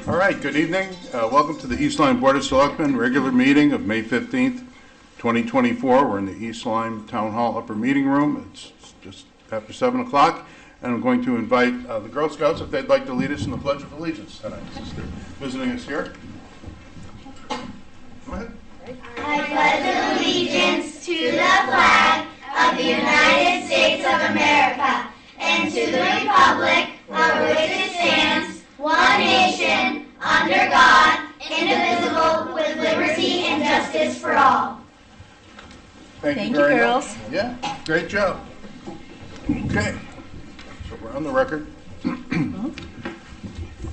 All right, good evening. Welcome to the East Lyme Board of Selectmen regular meeting of May 15th, 2024. We're in the East Lyme Town Hall upper meeting room. It's just after 7 o'clock, and I'm going to invite the Girl Scouts if they'd like to lead us in the Pledge of Allegiance tonight, since they're visiting us here. Go ahead. I pledge allegiance to the flag of the United States of America and to the republic for which it stands, one nation, under God, indivisible, with liberty and justice for all. Thank you, girls. Yeah, great job. Okay, so we're on the record.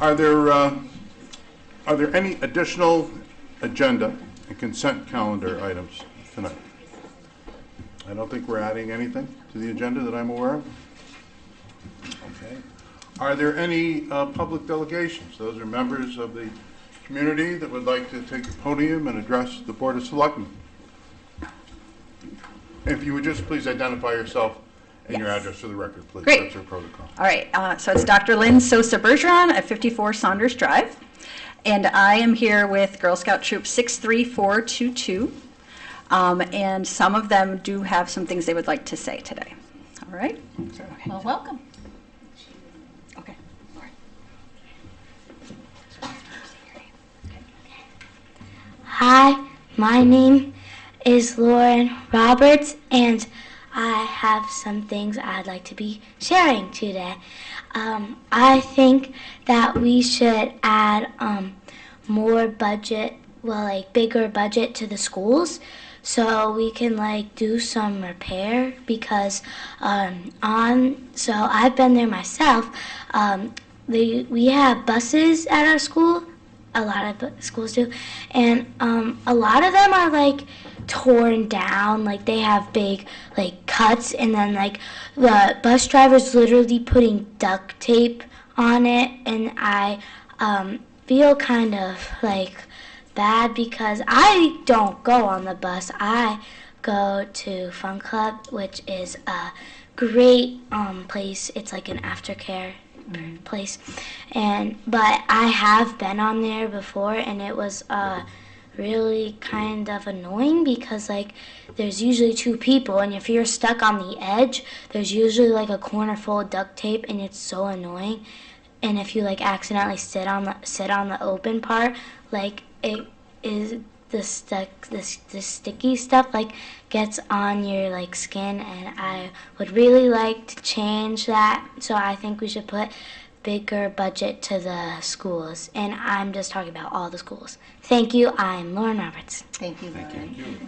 Are there any additional agenda and consent calendar items tonight? I don't think we're adding anything to the agenda that I'm aware of. Okay. Are there any public delegations? Those are members of the community that would like to take the podium and address the Board of Selectmen. If you would just please identify yourself and your address for the record, please. Great. That's our protocol. All right, so it's Dr. Lynn Sosa Bergeron at 54 Saunders Drive, and I am here with Girl Scout Troop 63422, and some of them do have some things they would like to say today. All right? Okay. Well, welcome. Okay. Hi, my name is Lauren Roberts, and I have some things I'd like to be sharing today. I think that we should add more budget, bigger budget to the schools, so we can do some repair, because so I've been there myself. We have buses at our school. A lot of schools do, and a lot of them are torn down. They have big cuts, and then the bus driver's literally putting duct tape on it, and I feel kind of bad, because I don't go on the bus. I go to Fun Club, which is a great place. It's like an aftercare place, but I have been on there before, and it was really kind of annoying, because there's usually two people, and if you're stuck on the edge, there's usually a corner full of duct tape, and it's so annoying. And if you accidentally sit on the open part, it is the sticky stuff gets on your skin, and I would really like to change that. So I think we should put bigger budget to the schools, and I'm just talking about all the schools. Thank you. I'm Lauren Roberts. Thank you, Lauren. Thank you.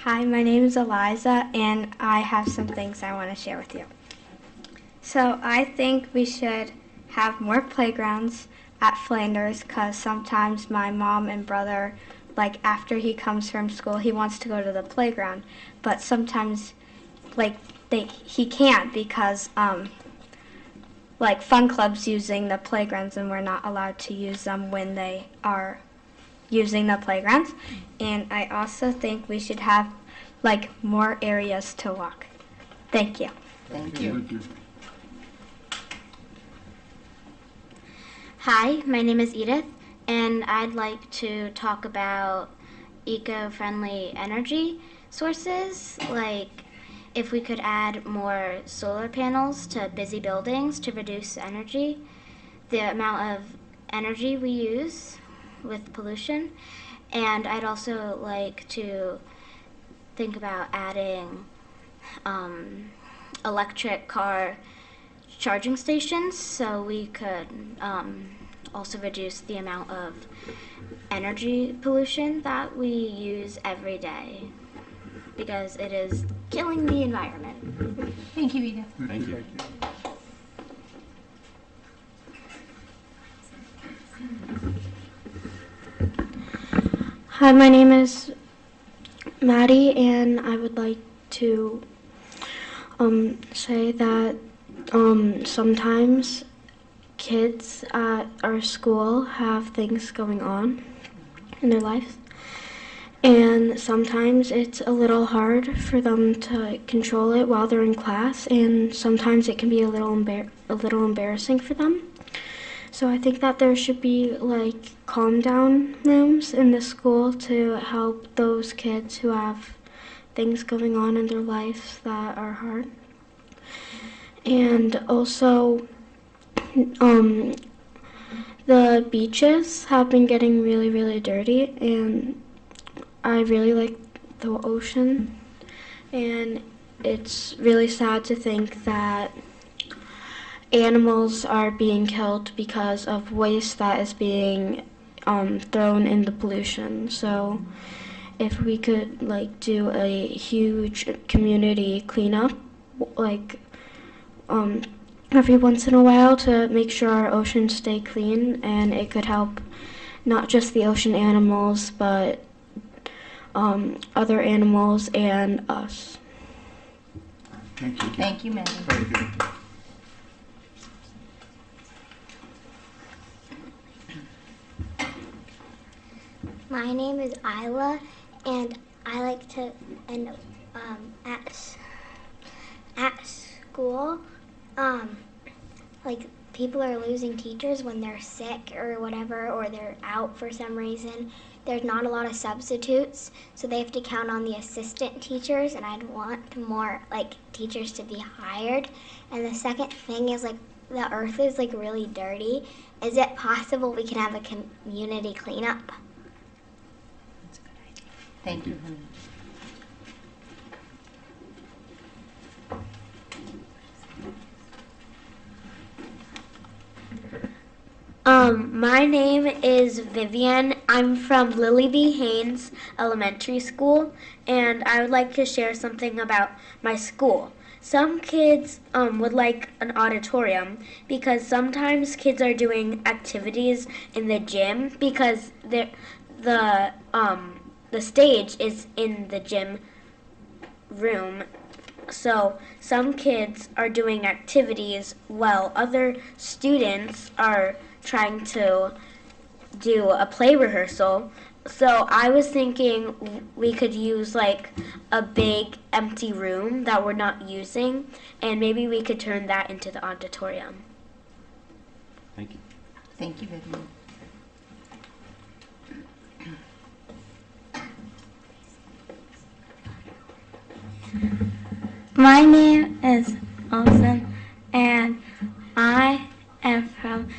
Hi, my name is Eliza, and I have some things I want to share with you. So I think we should have more playgrounds at Flanders, because sometimes my mom and brother, after he comes from school, he wants to go to the playground, but sometimes he can't, because Fun Club's using the playgrounds, and we're not allowed to use them when they are using the playgrounds. And I also think we should have more areas to walk. Thank you. Thank you. Hi, my name is Edith, and I'd like to talk about eco-friendly energy sources, if we could add more solar panels to busy buildings to reduce the amount of energy we use with pollution. And I'd also like to think about adding electric car charging stations, so we could also reduce the amount of energy pollution that we use every day, because it is killing the environment. Thank you, Edith. Thank you. Hi, my name is Maddie, and I would like to say that sometimes kids at our school have things going on in their lives, and sometimes it's a little hard for them to control it while they're in class, and sometimes it can be a little embarrassing for them. So I think that there should be like calm down rooms in the school to help those kids who have things going on in their lives that are hard. And also, the beaches have been getting really, really dirty, and I really like the ocean. And it's really sad to think that animals are being killed because of waste that is being thrown in the pollution. So if we could like do a huge community cleanup, like every once in a while to make sure our oceans stay clean, and it could help not just the ocean animals but other animals and us. Thank you. Thank you, Maddie. Thank you. My name is Isla, and I like to, and at school, like people are losing teachers when they're sick or whatever, or they're out for some reason. There's not a lot of substitutes, so they have to count on the assistant teachers, and I'd want more like teachers to be hired. And the second thing is like the earth is like really dirty. Is it possible we can have a community cleanup? Thank you. My name is Vivian. I'm from Lily B. Haynes Elementary School, and I would like to share something about my school. Some kids would like an auditorium because sometimes kids are doing activities in the gym because the stage is in the gym room. So some kids are doing activities while other students are trying to do a play rehearsal. So I was thinking we could use like a big empty room that we're not using, and maybe we could turn that into the auditorium. Thank you. Thank you, Vivian. My name is Olson, and I am from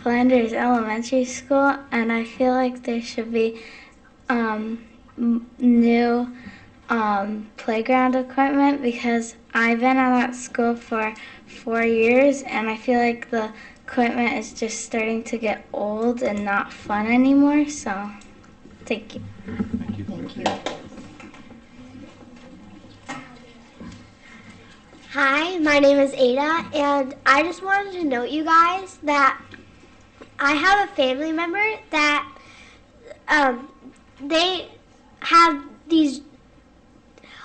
Flanders Elementary School, and I feel like there should be new playground equipment because I've been at that school for 4 years, and I feel like the equipment is just starting to get old and not fun anymore. So, thank you. Thank you. Thank you. Hi, my name is Ada, and I just wanted to note you guys that I have a family member that they have these,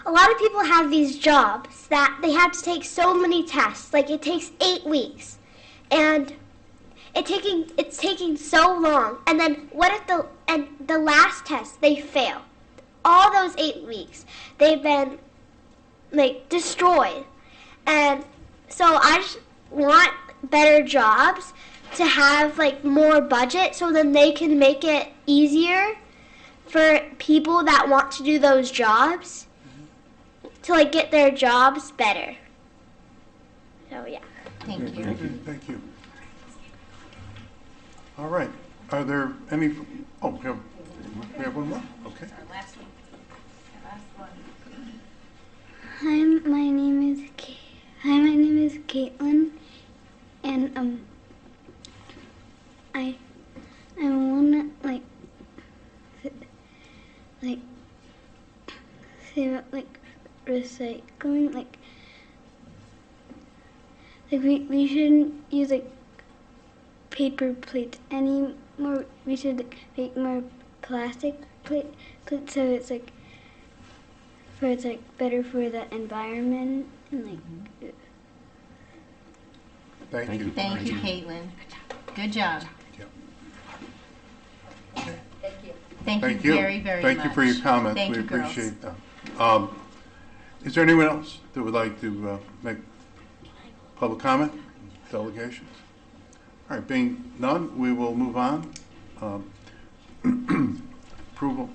a lot of people have these jobs that they have to take so many tests, like it takes 8 weeks, and it's taking so long, and then what if the last test they fail? All those 8 weeks, they've been like destroyed. And so I just want better jobs to have like more budget so then they can make it easier for people that want to do those jobs to like get their jobs better. So yeah. Thank you. Thank you. Thank you. All right. Are there any? Oh, we have one more. Okay. Hi, my name is Caitlin, and I wanna like say about like recycling, like we shouldn't use like paper plates anymore. We should like, make more plastic plates so it's like better for the environment and like. Thank you. Thank you, Caitlin. Good job. Yep. Thank you. Thank you. very, very Thank much. you for your comments. Thank We you, girls. appreciate that. Is there anyone else that would like to make public comment? Delegations? All right, being none, we will move on. Approval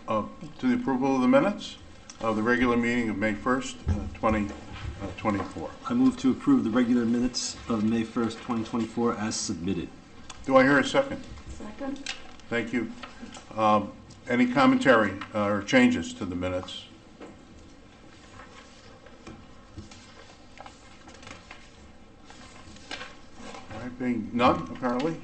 to the approval of the minutes of the regular meeting of May 1st, 2024. I move to approve the regular minutes of May 1st, 2024 as submitted. Do I hear a second? Second. Thank you. Any commentary or changes to the minutes? All right, being none, apparently.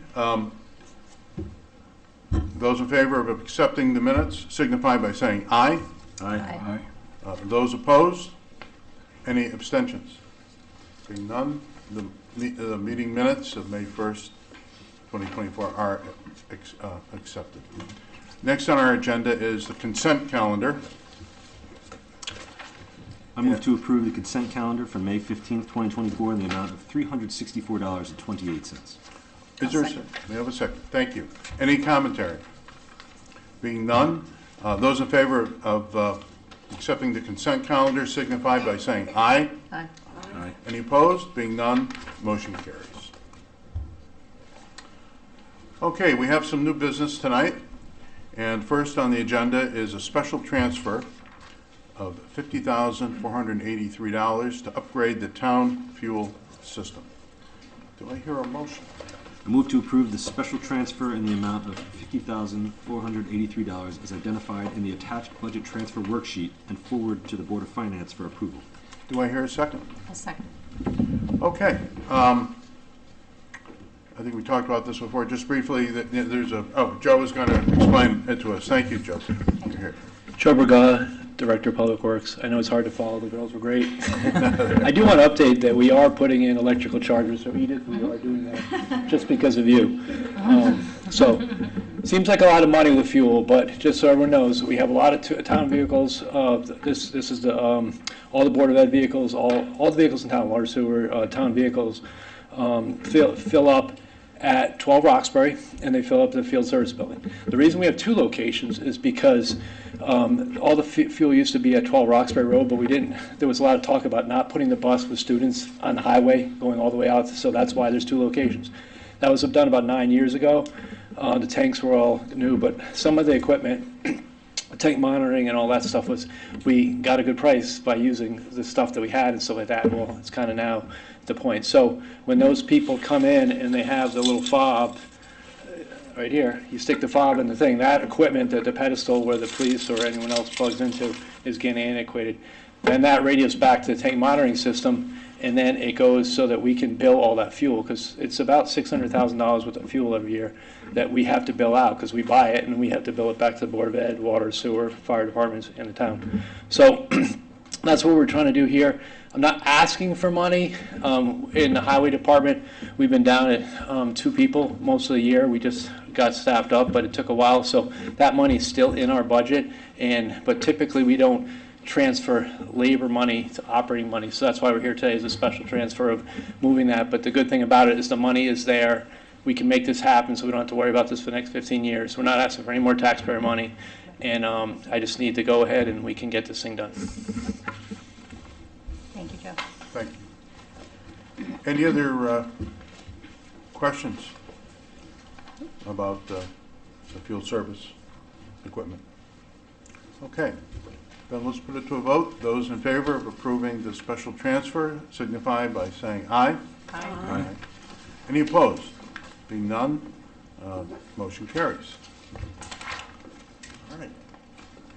Those in favor of accepting the minutes signify by saying aye. Aye. Those opposed? Any abstentions? Being none, the meeting minutes of May 1st, 2024 are accepted. Next on our agenda is the consent calendar. I move to approve the consent calendar for May 15th, 2024 in the amount of $364.28. Is there a second? May I have a second? Thank you. Any commentary? Being none, those in favor of accepting the consent calendar signify by saying aye. Aye. Aye. Any opposed? Being none, motion carries. Okay, we have some new business tonight. And first on the agenda is a special transfer of $50,483 to upgrade the town fuel system. Do I hear a motion? I move to approve the special transfer in the amount of $50,483 as identified in the attached budget transfer worksheet and forward to the Board of Finance for approval. Do I hear a second? A second. Okay. I think we talked about this before, just briefly, that there's Joe is going to explain it to us. Thank you, Joe. You're here. Joe Berga, Director of Public Works. I know it's hard to follow. The girls were great. I do want to update that we are putting in electrical chargers. So Edith, we are doing that just because of you. So seems like a lot of money with fuel, but just so everyone knows, we have a lot of town vehicles. This is the all the Board of Ed vehicles, all the vehicles in town, water, sewer, town vehicles fill up at 12 Roxbury, and they fill up the field service building. The reason we have two locations is because all the fuel used to be at 12 Roxbury Road, but we didn't. There was a lot of talk about not putting the bus with students on the highway going all the way out, so that's why there's two locations. That was done about 9 years ago. The tanks were all new, but some of the equipment, tank monitoring and all that stuff, we got a good price by using the stuff that we had and stuff like that. Well, it's kind of now the point. So when those people come in and they have the little fob right here, you stick the fob in the thing, that equipment at the pedestal where the police or anyone else plugs into is getting antiquated. Then that radios back to the tank monitoring system, and then it goes so that we can bill all that fuel, because it's about $600,000 worth of fuel every year that we have to bill out, because we buy it and we have to bill it back to the Board of Ed, water, sewer, fire departments in the town. So that's what we're trying to do here. I'm not asking for money. In the highway department, we've been down at 2 people most of the year. We just got staffed up, but it took a while. So that money is still in our budget, but typically we don't transfer labor money to operating money. So that's why we're here today, is a special transfer of moving that. But the good thing about it is the money is there. We can make this happen, so we don't have to worry about this for the next 15 years. We're not asking for any more taxpayer money, and I just need to go ahead and we can get this thing done. Thank you, Joe. Thank you. Any other questions about the field service equipment? Okay, then let's put it to a vote. Those in favor of approving the special transfer signify by saying aye. Aye. Aye. Any opposed? Being none, motion carries. All right,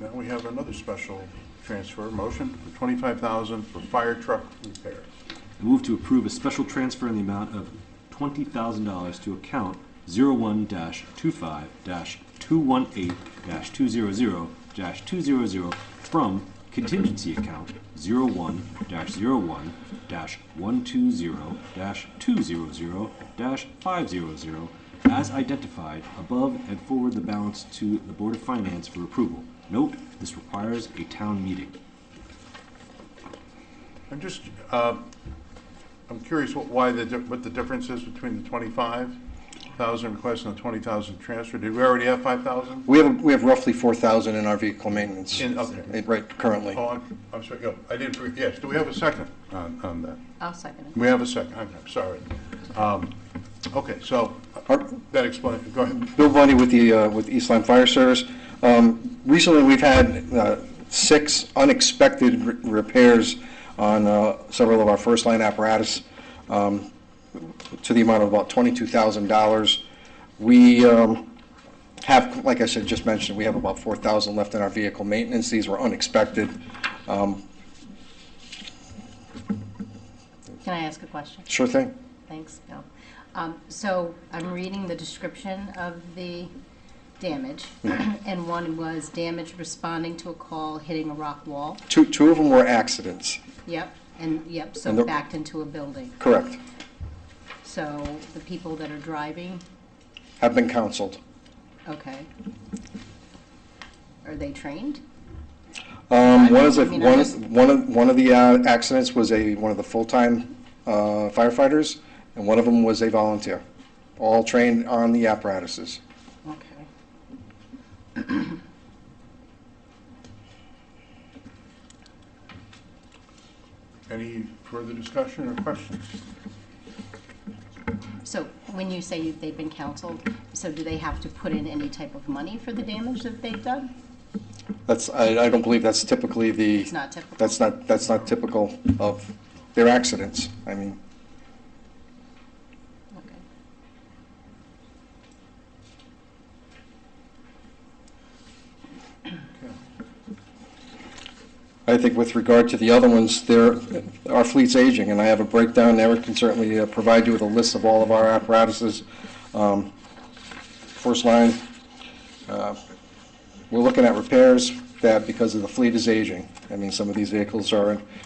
now we have another special transfer motion for $25,000 for fire truck repairs. I move to approve a special transfer in the amount of $20,000 to account 01-25-218-200-200 from contingency account 01-120-200-500 as identified above, and forward the balance to the Board of Finance for approval. Note, this requires a town meeting. I'm just, I'm curious what the difference is between the 25 5,000 request and the 20,000 transfer. Did we already have 5,000? We have roughly 4,000 in our vehicle maintenance. Okay. Right, currently. Oh, I'm sorry, yeah, I didn't, yes, do we have a second on that? I'll second it. We have a second, I'm sorry. Okay, so, that explains, go ahead. Bill Bundy with the East Lyme Fire Service. Recently, we've had 6 unexpected repairs on several of our first line apparatus to the amount of about $22,000. We have, like I said, just mentioned, we have about 4,000 left in our vehicle maintenance. These were unexpected. Can I ask a question? Sure thing. Thanks, Bill. So I'm reading the description of the damage, and one was damage responding to a call hitting a rock wall. Two of them were accidents. Yep, so And the- backed into a building. Correct. So the people that are driving, Have been counseled. okay. Are they trained? One of the I mean, I just- one of the accidents was one of the full-time firefighters, and one of them was a volunteer, all trained on the apparatuses. Okay. Any further discussion or questions? So when you say they've been counseled, so do they have to put in any type of money for the damage that they've done? I don't believe that's typically the. It's not typical? That's not typical of their accidents. I mean, Okay. I think with regard to the other ones, our fleet's aging, and I have a breakdown there. I can certainly provide you with a list of all of our apparatuses. First line, we're looking at repairs that, because of the fleet is aging. I mean, some of these vehicles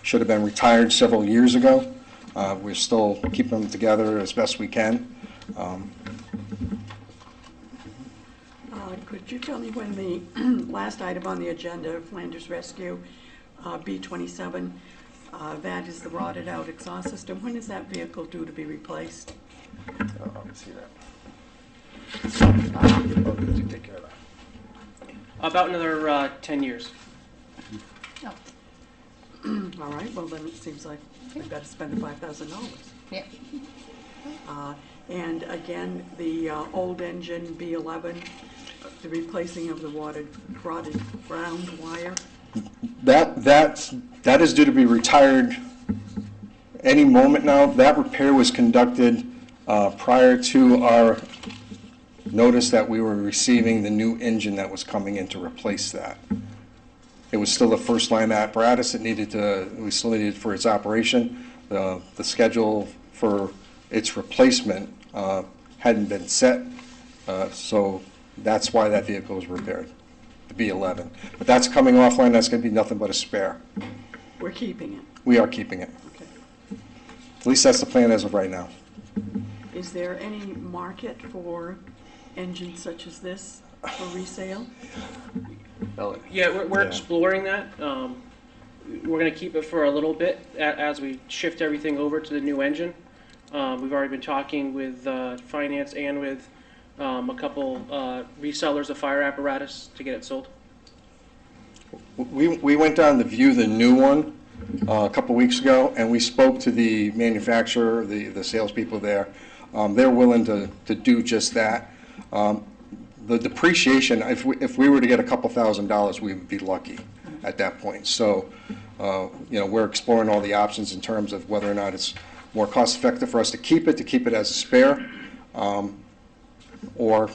should have been retired several years ago. We're still keeping them together as best we can. Could you tell me when the last item on the agenda, Flanders Rescue, B27, that is the rotted out exhaust system, when is that vehicle due to be replaced? Let me see that. Take care of that. About another 10 years. Oh, All right, well then it seems like we've got to spend the $5,000. yeah. And again, the old engine B11, the replacing of the rotted ground wire. That is due to be retired any moment now. That repair was conducted prior to our notice that we were receiving the new engine that was coming in to replace that. It was still a first line apparatus. We still needed it for its operation. The schedule for its replacement hadn't been set, so that's why that vehicle was repaired, the B11. But that's coming offline. That's going to be nothing but a spare. We're keeping it. We are keeping it. Okay. At least that's the plan as of right now. Is there any market for engines such as this for resale? Yeah, we're exploring that. We're going to keep it for a little bit as we shift everything over to the new engine. We've already been talking with finance and with a couple resellers of fire apparatus to get it sold. We went down to view the new one a couple weeks ago, and we spoke to the manufacturer, the salespeople there. They're willing to do just that. The depreciation, if we were to get a couple $1,000s, we would be lucky at that point. So, we're exploring all the options in terms of whether or not it's more cost effective for us to keep it as a spare, or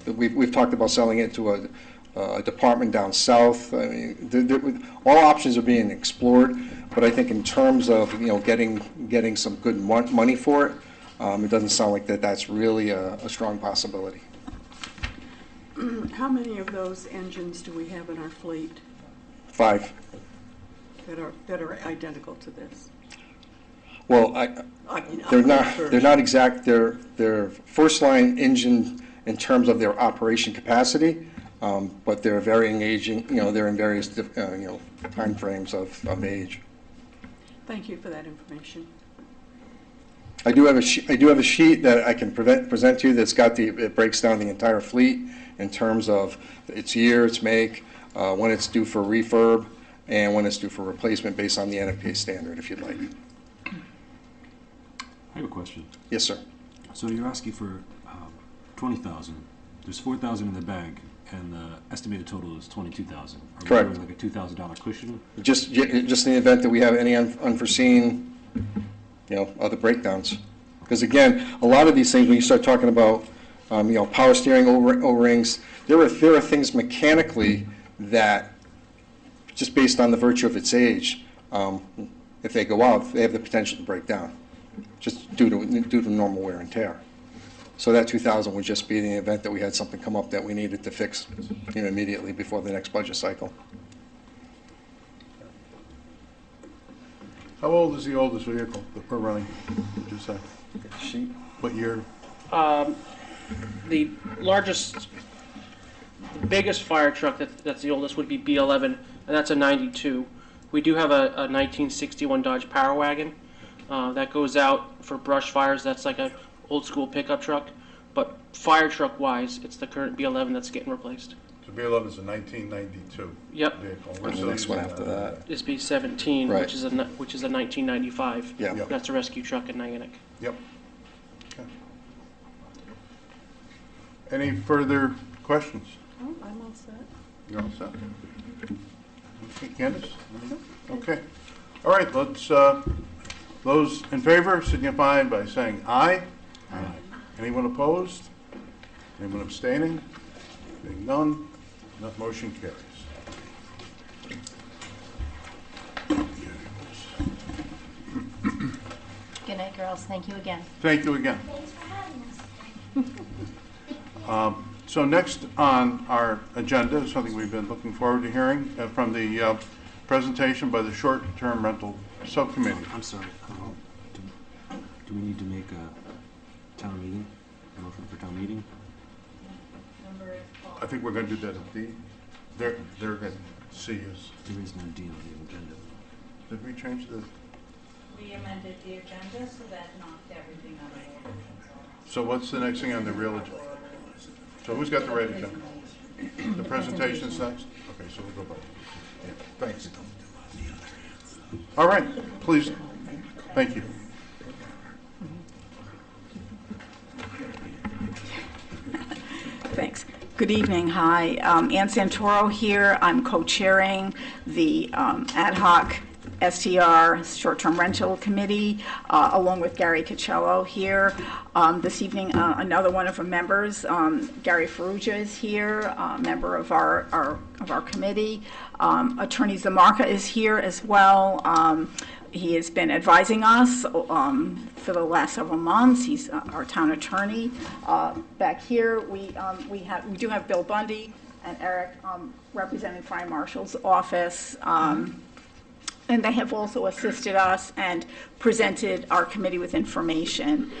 we've talked about selling it to a department down south. I mean, all options are being explored, but I think in terms of getting some good money for it, it doesn't sound like that's really a strong possibility. How many of those engines do we have in our fleet 5. that are identical to this? Well, they're not exact. They're first line engine in terms of their operation capacity, but they're varying aging. They're in various time frames of age. Thank you for that information. I do have a sheet that I can present to you that's got it breaks down the entire fleet in terms of its year, its make, when it's due for refurb, and when it's due for replacement based on the NFPA standard, if you'd like. I have a question. Yes, sir. So you're asking for 20,000. There's 4,000 in the bank, and the estimated total is 22,000. Correct. Doing like a $2,000 cushion? Just in the event that we have any unforeseen, other breakdowns. Because again, a lot of these things, when you start talking about, power steering O-rings, there are things mechanically that, just based on the virtue of its age, if they go out, they have the potential to break down, just due to normal wear and tear. So that 2,000 would just be in the event that we had something come up that we needed to fix, immediately before the next budget cycle. How old is the oldest vehicle that we're running, would you say? Sheet. What year? The largest, the biggest fire truck that's the oldest would be B11, and that's a 92. We do have a 1961 Dodge Power Wagon that goes out for brush fires. That's like a old school pickup truck, but fire truck wise, it's the current B11 that's getting replaced. The B11 is a 1992 Yep. vehicle. And the next one after that. Is B17, Right. which is a 1995. Yeah. Yep. That's a rescue truck in Niantic. Yep. Okay. Any further questions? Oh, I'm all set. You're all set? Okay, Candace? Okay. All right, let's, those in favor signify by saying aye. Aye. Anyone opposed? Anyone abstaining? Being none, that motion carries. Good night, girls. Thank you again. Thank you again. Thanks for having us. So next on our agenda is something we've been looking forward to hearing from the presentation by the Short-Term Rental Subcommittee. I'm sorry. Do we need to make a town meeting, a motion for town meeting? I think we're going to do that at D. They're going to see us. There is no D on the agenda. Did we change the? We amended the agenda, so that knocked everything out of order. So what's the next thing on the real agenda? So who's got the right agenda? The presentation's next? Okay, so we'll go back. Yeah, thanks. All right, please. Thank you. Thanks. Good evening. Hi. Ann Santoro here. I'm co-chairing the ad hoc STR Short-Term Rental Committee, along with Gary Cocello here. This evening, another one of our members, Gary Ferrugia, is here, member of our committee. Attorney Zamarka is here as well. He has been advising us for the last several months. He's our town attorney. Back here, we do have Bill Bundy and Eric representing Fire Marshal's office. And they have also assisted us and presented our committee with information.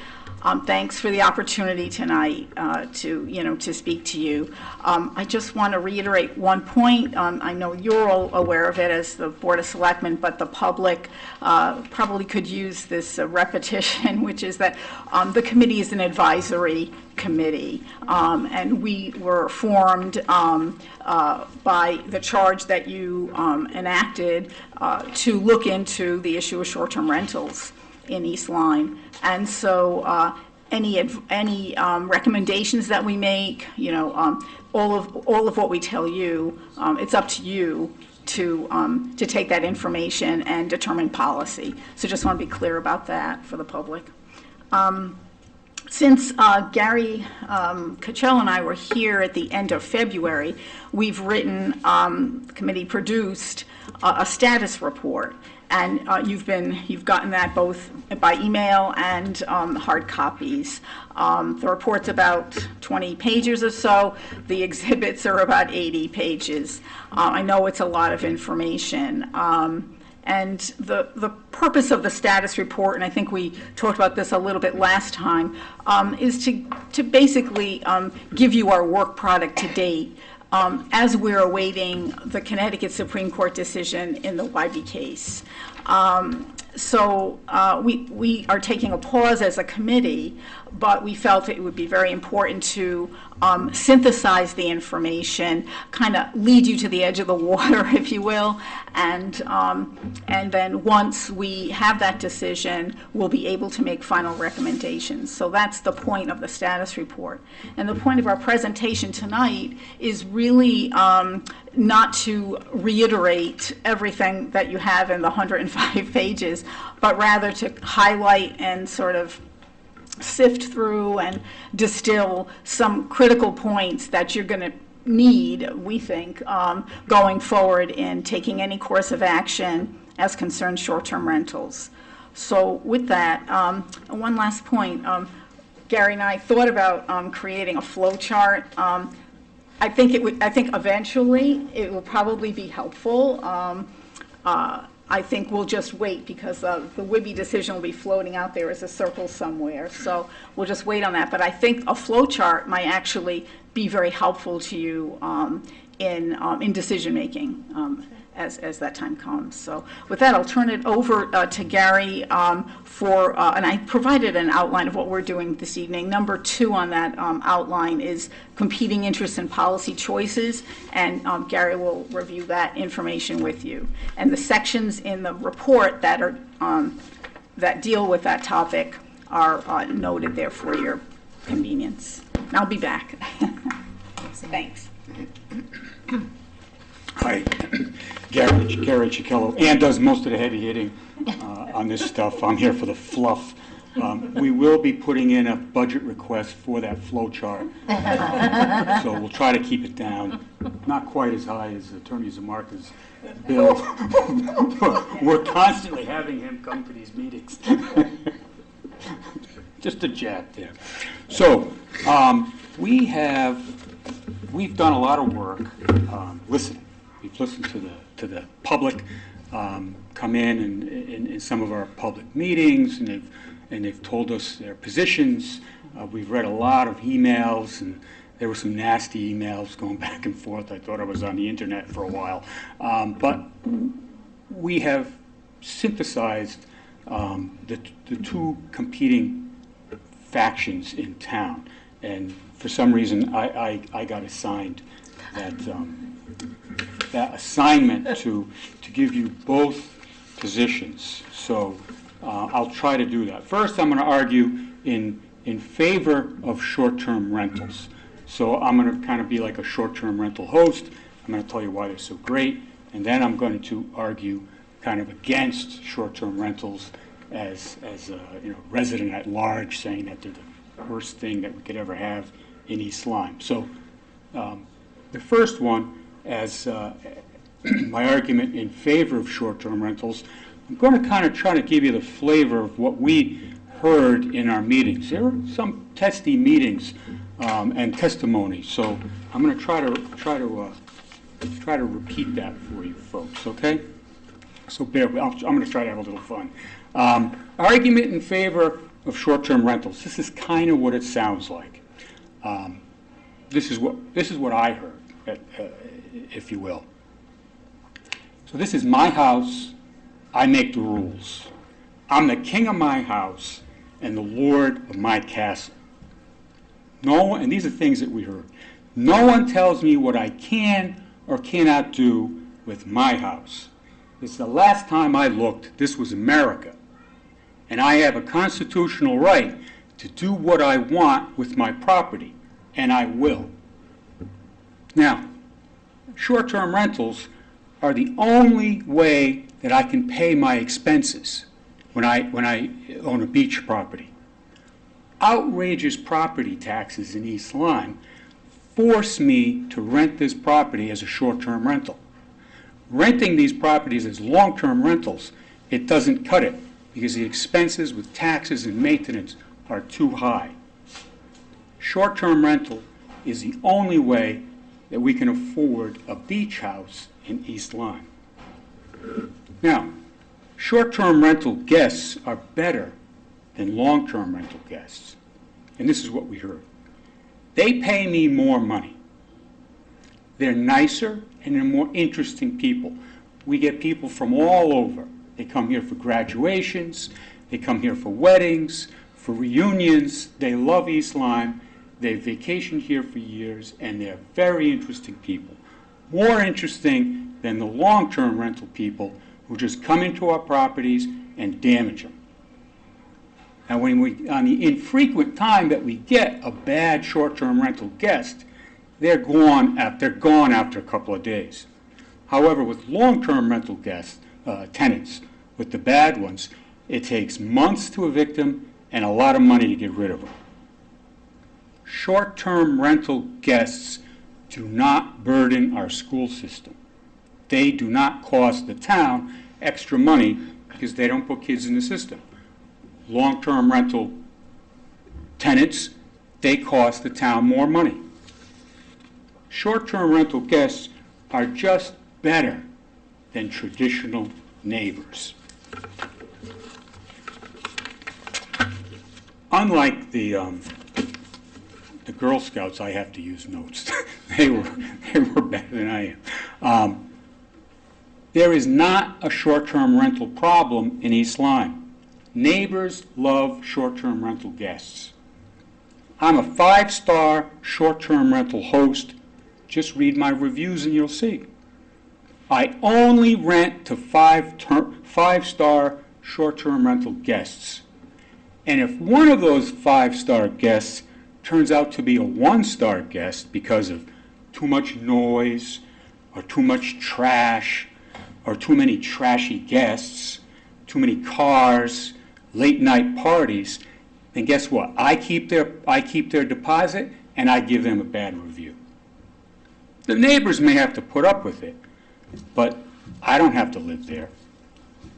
Thanks for the opportunity tonight to speak to you. I just want to reiterate one point. I know you're all aware of it as the Board of Selectmen, but the public probably could use this repetition, which is that the committee is an advisory committee, and we were formed by the charge that you enacted to look into the issue of short-term rentals in East Lyme. And so any recommendations that we make, all of what we tell you, it's up to you to take that information and determine policy. So just want to be clear about that for the public. Since Gary Cocello and I were here at the end of February, we've written, the committee produced a status report. And you've gotten that both by email and hard copies. The report's about 20 pages or so. The exhibits are about 80 pages. I know it's a lot of information. And the purpose of the status report, and I think we talked about this a little bit last time, is to basically give you our work product to date. As we're awaiting the Connecticut Supreme Court decision in the YB case. So we are taking a pause as a committee, but we felt it would be very important to synthesize the information, kind of lead you to the edge of the water, if you will, and then once we have that decision, we'll be able to make final recommendations. So that's the point of the status report. And the point of our presentation tonight is really not to reiterate everything that you have in the 105 pages, but rather to highlight and sort of sift through and distill some critical points that you're going to need, we think, going forward in taking any course of action as concerns short-term rentals. So with that, one last point. Gary and I thought about creating a flow chart. I think eventually it will probably be helpful. I think we'll just wait because the WIBI decision will be floating out there as a circle somewhere. So we'll just wait on that. But I think a flow chart might actually be very helpful to you in decision making as that time comes. So with that, I'll turn it over to Gary and I provided an outline of what we're doing this evening. Number 2 on that outline is competing interests and policy choices, and Gary will review that information with you. And the sections in the report that are that deal with that topic are noted there for your convenience. And I'll be back. Thanks. Hi, Gary Chicello. Ann does most of the heavy hitting on this stuff. I'm here for the fluff. We will be putting in a budget request for that flow chart. So we'll try to keep it down. Not quite as high as Attorney Zamarka's bill. We're constantly having him come to these meetings. Just a jab there. So we've done a lot of work listening. We've listened to the public come in some of our public meetings, and they've told us their positions. We've read a lot of emails, and there were some nasty emails going back and forth. I thought I was on the internet for a while. But we have synthesized the 2 competing factions in town. And for some reason, I got assigned that assignment to give you both positions. So I'll try to do that. First, I'm going to argue in favor of short-term rentals. So I'm going to kind of be like a short-term rental host. I'm going to tell you why they're so great, and then I'm going to argue kind of against short-term rentals as a resident at large, saying that they're the worst thing that we could ever have in East Lyme. So the first one, as my argument in favor of short-term rentals, I'm going to kind of try to give you the flavor of what we heard in our meetings. There were some testy meetings and testimony, so I'm going to try to repeat that for you folks. Okay? So bear with me. I'm going to try to have a little fun. Argument in favor of short-term rentals. This is kind of what it sounds like. This is what I heard, if you will. So this is my house. I make the rules. I'm the king of my house and the lord of my castle. And these are things that we heard. No one tells me what I can or cannot do with my house. It's the last time I looked, this was America. And I have a constitutional right to do what I want with my property, and I will. Now, short-term rentals are the only way that I can pay my expenses when I own a beach property. Outrageous property taxes in East Lyme force me to rent this property as a short-term rental. Renting these properties as long-term rentals, it doesn't cut it because the expenses with taxes and maintenance are too high. Short-term rental is the only way that we can afford a beach house in East Lyme. Now, short-term rental guests are better than long-term rental guests. And this is what we heard. They pay me more money. They're nicer and they're more interesting people. We get people from all over They come here for graduations, they come here for weddings, for reunions. They love East Lyme. They've vacationed here for years, and they're very interesting people. More interesting than the long-term rental people who just come into our properties and damage them. And on the infrequent time that we get a bad short-term rental guest, they're gone after a couple of days. However, with long-term rental guests, tenants, with the bad ones, it takes months to evict them and a lot of money to get rid of them. Short-term rental guests do not burden our school system. They do not cost the town extra money because they don't put kids in the system. Long-term rental tenants, they cost the town more money. Short-term rental guests are just better than traditional neighbors. Unlike the Girl Scouts, I have to use notes. they were better than I am. There is not a short-term rental problem in East Lyme. Neighbors love short-term rental guests. I'm a 5-star short-term rental host. Just read my reviews and you'll see. I only rent to 5-star short-term rental guests. And if one of those 5-star guests turns out to be a 1-star guest because of too much noise or too much trash or too many trashy guests, too many cars, late night parties, then guess what? I keep their deposit and I give them a bad review. The neighbors may have to put up with it, but I don't have to live there.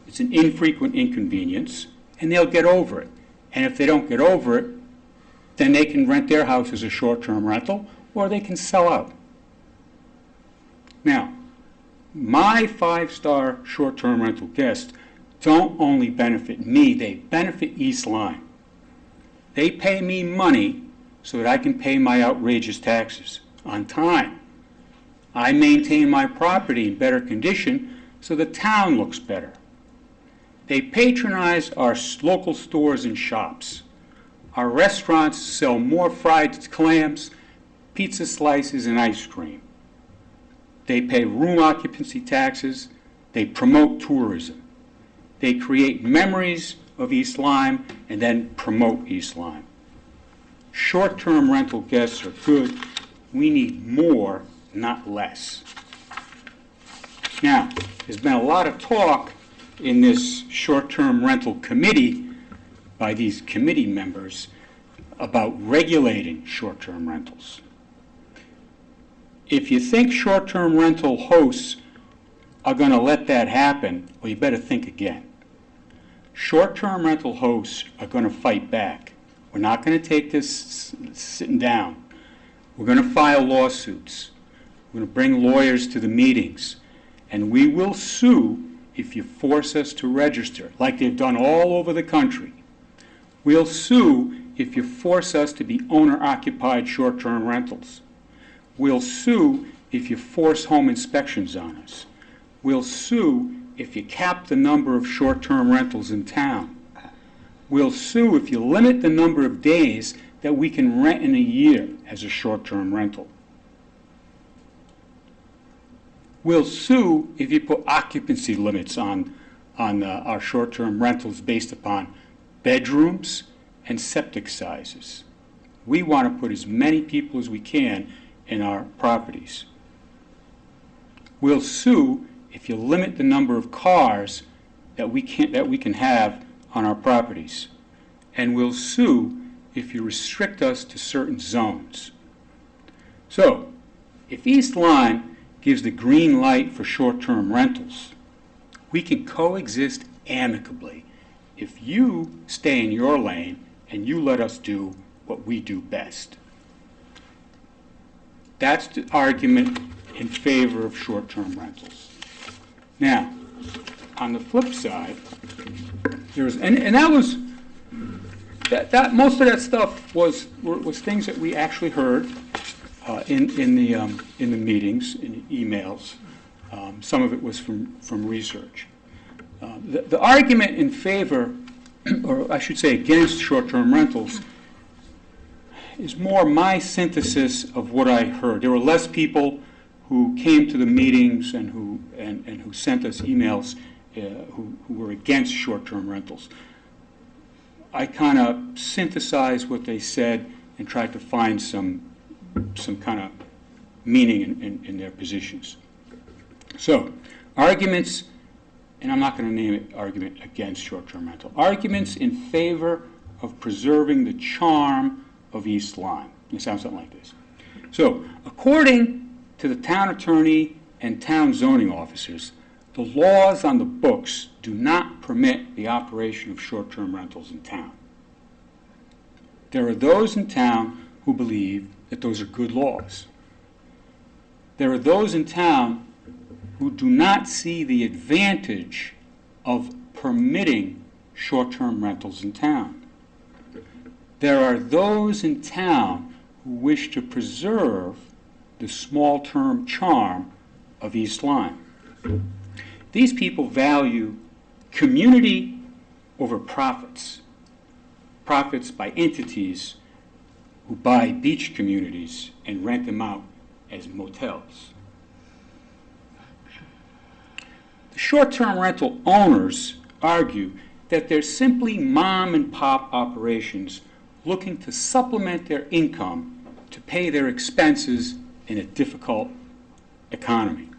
It's an infrequent inconvenience, and they'll get over it. And if they don't get over it, then they can rent their house as a short-term rental, or they can sell out. Now, my 5-star short-term rental guests don't only benefit me, they benefit East Lyme. They pay me money so that I can pay my outrageous taxes on time. I maintain my property in better condition so the town looks better. They patronize our local stores and shops. Our restaurants sell more fried clams, pizza slices, and ice cream. They pay room occupancy taxes. They promote tourism. They create memories of East Lyme and then promote East Lyme. Short-term rental guests are good. We need more, not less. Now, there's been a lot of talk in this short-term rental committee by these committee members about regulating short-term rentals. If you think short-term rental hosts are going to let that happen, well, you better think again. Short-term rental hosts are going to fight back. We're not going to take this sitting down. We're going to file lawsuits. We're going to bring lawyers to the meetings. And we will sue if you force us to register, like they've done all over the country. We'll sue if you force us to be owner-occupied short-term rentals. We'll sue if you force home inspections on us. We'll sue if you cap the number of short-term rentals in town. We'll sue if you limit the number of days that we can rent in a year as a short-term rental. We'll sue if you put occupancy limits on our short-term rentals based upon bedrooms and septic sizes. We want to put as many people as we can in our properties. We'll sue if you limit the number of cars that we can have on our properties. And we'll sue if you restrict us to certain zones. So, if East Lyme gives the green light for short-term rentals, we can coexist amicably if you stay in your lane and you let us do what we do best. That's the argument in favor of short-term rentals. Now, on the flip side, most of that stuff was things that we actually heard in the meetings, in the emails. Some of it was from research. The argument in favor, or I should say against short-term rentals, is more my synthesis of what I heard. There were less people who came to the meetings and who sent us emails who were against short-term rentals. I kind of synthesized what they said and tried to find some kind of meaning in their positions. So, arguments, and I'm not going to name it argument against short-term rental, arguments in favor of preserving the charm of East Lyme. It sounds something like this. So, according to the town attorney and town zoning officers, the laws on the books do not permit the operation of short-term rentals in town. There are those in town who believe that those are good laws. There are those in town who do not see the advantage of permitting short-term rentals in town. There are those in town who wish to preserve the small-term charm of East Lyme. These people value community over profits. Profits by entities who buy beach communities and rent them out as motels. The short-term rental owners argue that they're simply mom and pop operations looking to supplement their income to pay their expenses in a difficult economy.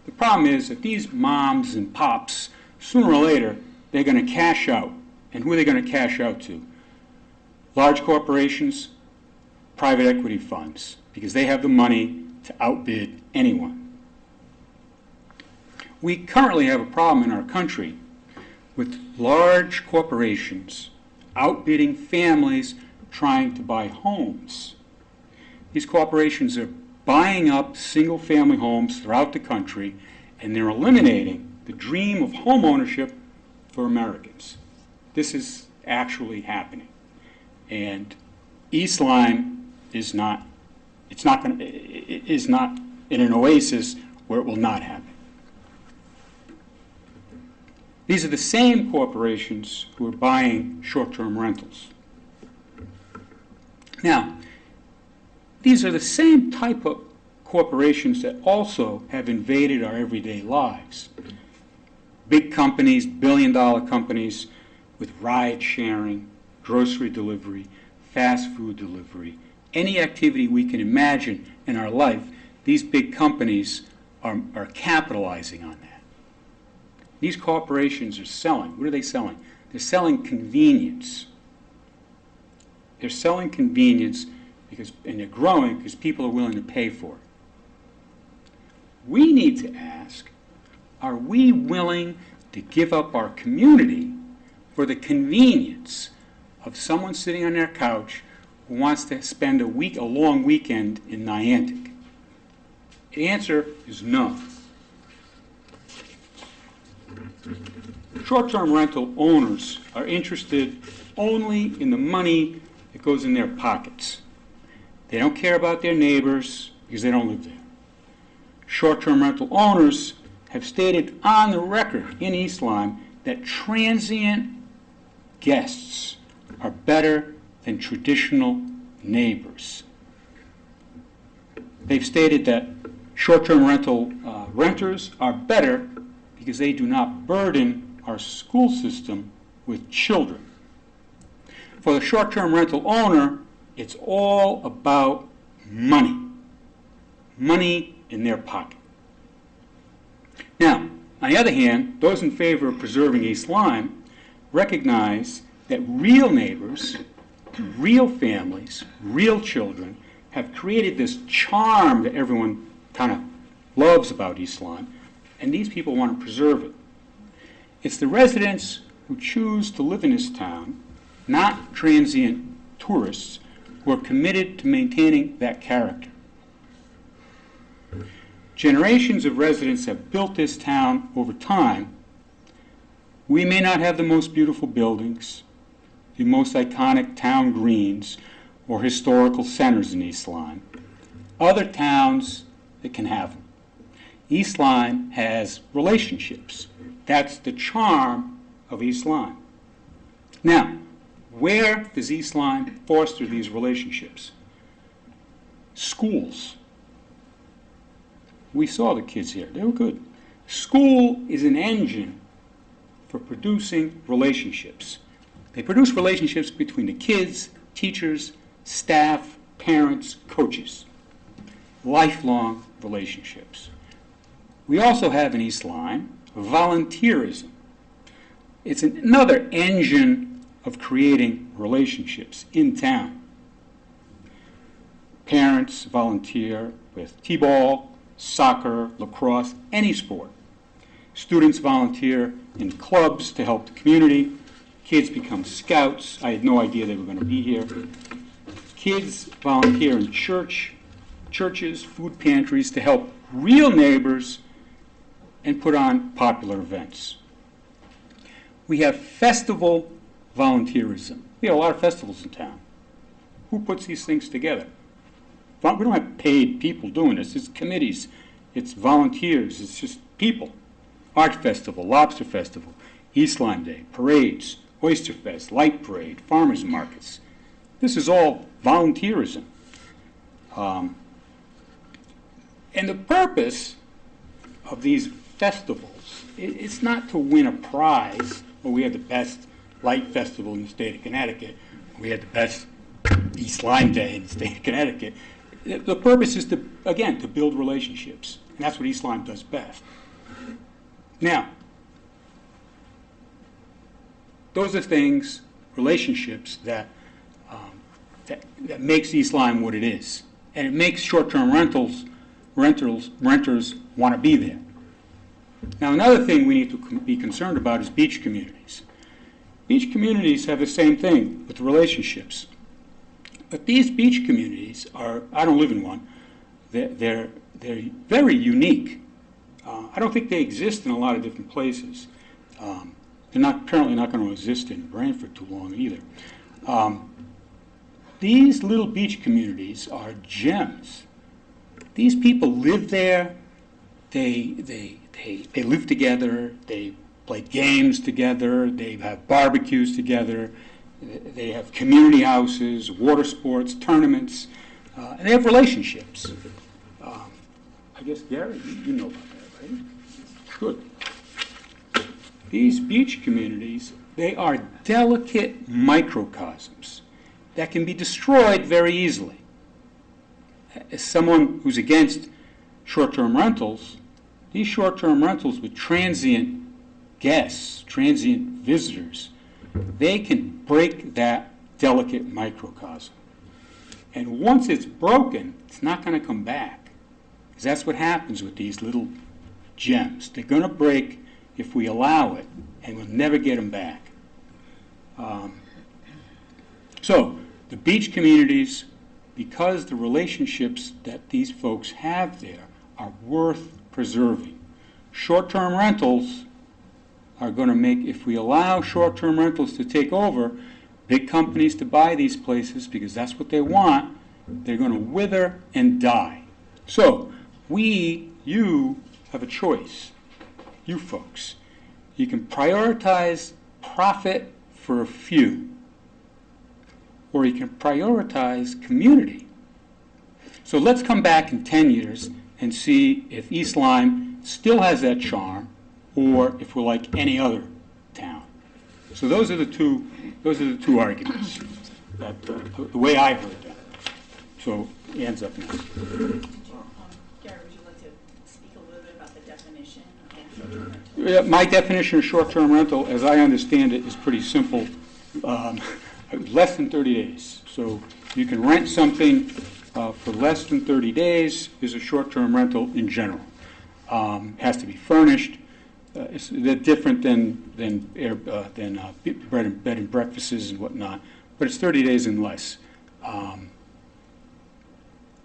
The problem is that these moms and pops, sooner or later, they're going to cash out. And who are they going to cash out to? Large corporations, private equity funds, because they have the money to outbid anyone. We currently have a problem in our country with large corporations outbidding families trying to buy homes. These corporations are buying up single-family homes throughout the country, and they're eliminating the dream of home ownership for Americans. This is actually happening. And East Lyme is not in an oasis where it will not happen. These are the same corporations who are buying short-term rentals. Now, these are the same type of corporations that also have invaded our everyday lives. Big companies, billion-dollar companies with ride sharing, grocery delivery, fast food delivery, any activity we can imagine in our life, these big companies are capitalizing on that. These corporations are selling. What are they selling? They're selling convenience. They're selling convenience and they're growing because people are willing to pay for it. We need to ask, are we willing to give up our community for the convenience of someone sitting on their couch who wants to spend a long weekend in Niantic? The answer is no. Short-term rental owners are interested only in the money that goes in their pockets. They don't care about their neighbors because they don't live there. Short-term rental owners have stated on the record in East Lyme that transient guests are better than traditional neighbors. They've stated that short-term rental renters are better because they do not burden our school system with children. For the short-term rental owner, it's all about money. Money in their pocket. Now, on the other hand, those in favor of preserving East Lyme recognize that real neighbors, real families, real children have created this charm that everyone kind of loves about East Lyme, and these people want to preserve it. It's the residents who choose to live in this town, not transient tourists, who are committed to maintaining that character. Generations of residents have built this town over time. We may not have the most beautiful buildings, the most iconic town greens, or historical centers in East Lyme. Other towns that can have them. East Lyme has relationships. That's the charm of East Lyme. Now, where does East Lyme foster these relationships? Schools. We saw the kids here. They were good. School is an engine for producing relationships. They produce relationships between the kids, teachers, staff, parents, coaches. Lifelong relationships. We also have in East Lyme volunteerism. It's another engine of creating relationships in town. Parents volunteer with t-ball, soccer, lacrosse, any sport. Students volunteer in clubs to help the community. Kids become scouts. I had no idea they were going to be here. Kids volunteer in churches, food pantries to help real neighbors and put on popular events. We have festival volunteerism. We have a lot of festivals in town. Who puts these things together? We don't have paid people doing this. It's committees. It's volunteers. It's just people. Art Festival, Lobster Festival, East Lyme Day, parades, Oyster Fest, Light Parade, farmers markets. This is all volunteerism. And the purpose of these festivals, it's not to win a prize. Well, we had the best light festival in the state of Connecticut. We had the best East Lyme Day in the state of Connecticut. The purpose is to, again, to build relationships. And that's what East Lyme does best. Now, those are things, relationships, that makes East Lyme what it is. And it makes short-term renters want to be there. Now, another thing we need to be concerned about is beach communities. Beach communities have the same thing with relationships. But these beach communities are, I don't live in one, they're very unique. I don't think they exist in a lot of different places. They're apparently not going to exist in Branford too long either. These little beach communities are gems. These people live there. They live together. They play games together. They have barbecues together. They have community houses, water sports, tournaments, and they have relationships. I guess, Gary, you know about that, right? Good. These beach communities, they are delicate microcosms that can be destroyed very easily. As someone who's against short-term rentals, these short-term rentals with transient guests, transient visitors, they can break that delicate microcosm. And once it's broken, it's not going to come back. Because that's what happens with these little gems. They're going to break if we allow it, and we'll never get them back. So the beach communities, because the relationships that these folks have there are worth preserving. Short-term rentals are going to make, if we allow short-term rentals to take over, big companies to buy these places because that's what they want, they're going to wither and die. So you have a choice, you folks. You can prioritize profit for a few, or you can prioritize community. So let's come back in 10 years and see if East Lyme still has that charm, or if we're like any other town. So those are the two arguments, that the way I heard them. So Ann's up next. Gary, would you like to speak a little bit about the definition of short-term rental? My definition of short-term rental, as I understand it, is pretty simple. Less than 30 days. So you can rent something for less than 30 days is a short-term rental in general. Has to be furnished. They're different than bed and breakfasts and whatnot, but it's 30 days and less.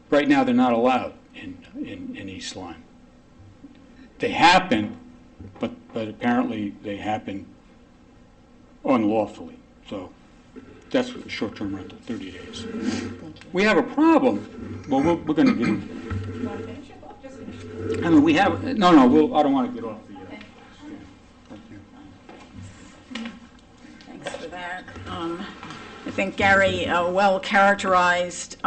Right now, they're not allowed in East Lyme. They happen, but apparently they happen unlawfully. So that's short-term rental, 30 days. We have a problem. Well, we're going to get into it. I mean, we have, no, I don't want to get off the, Thanks for that. I think Gary well characterized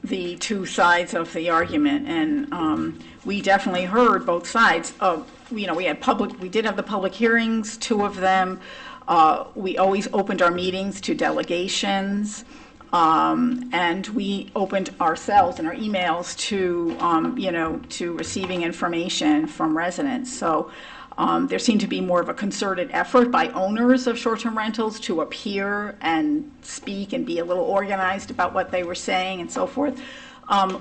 the two sides of the argument, and we definitely heard both sides. We did have the public hearings, 2 of them. We always opened our meetings to delegations, and we opened ourselves and our emails to receiving information from residents. So there seemed to be more of a concerted effort by owners of short-term rentals to appear and speak and be a little organized about what they were saying and so forth,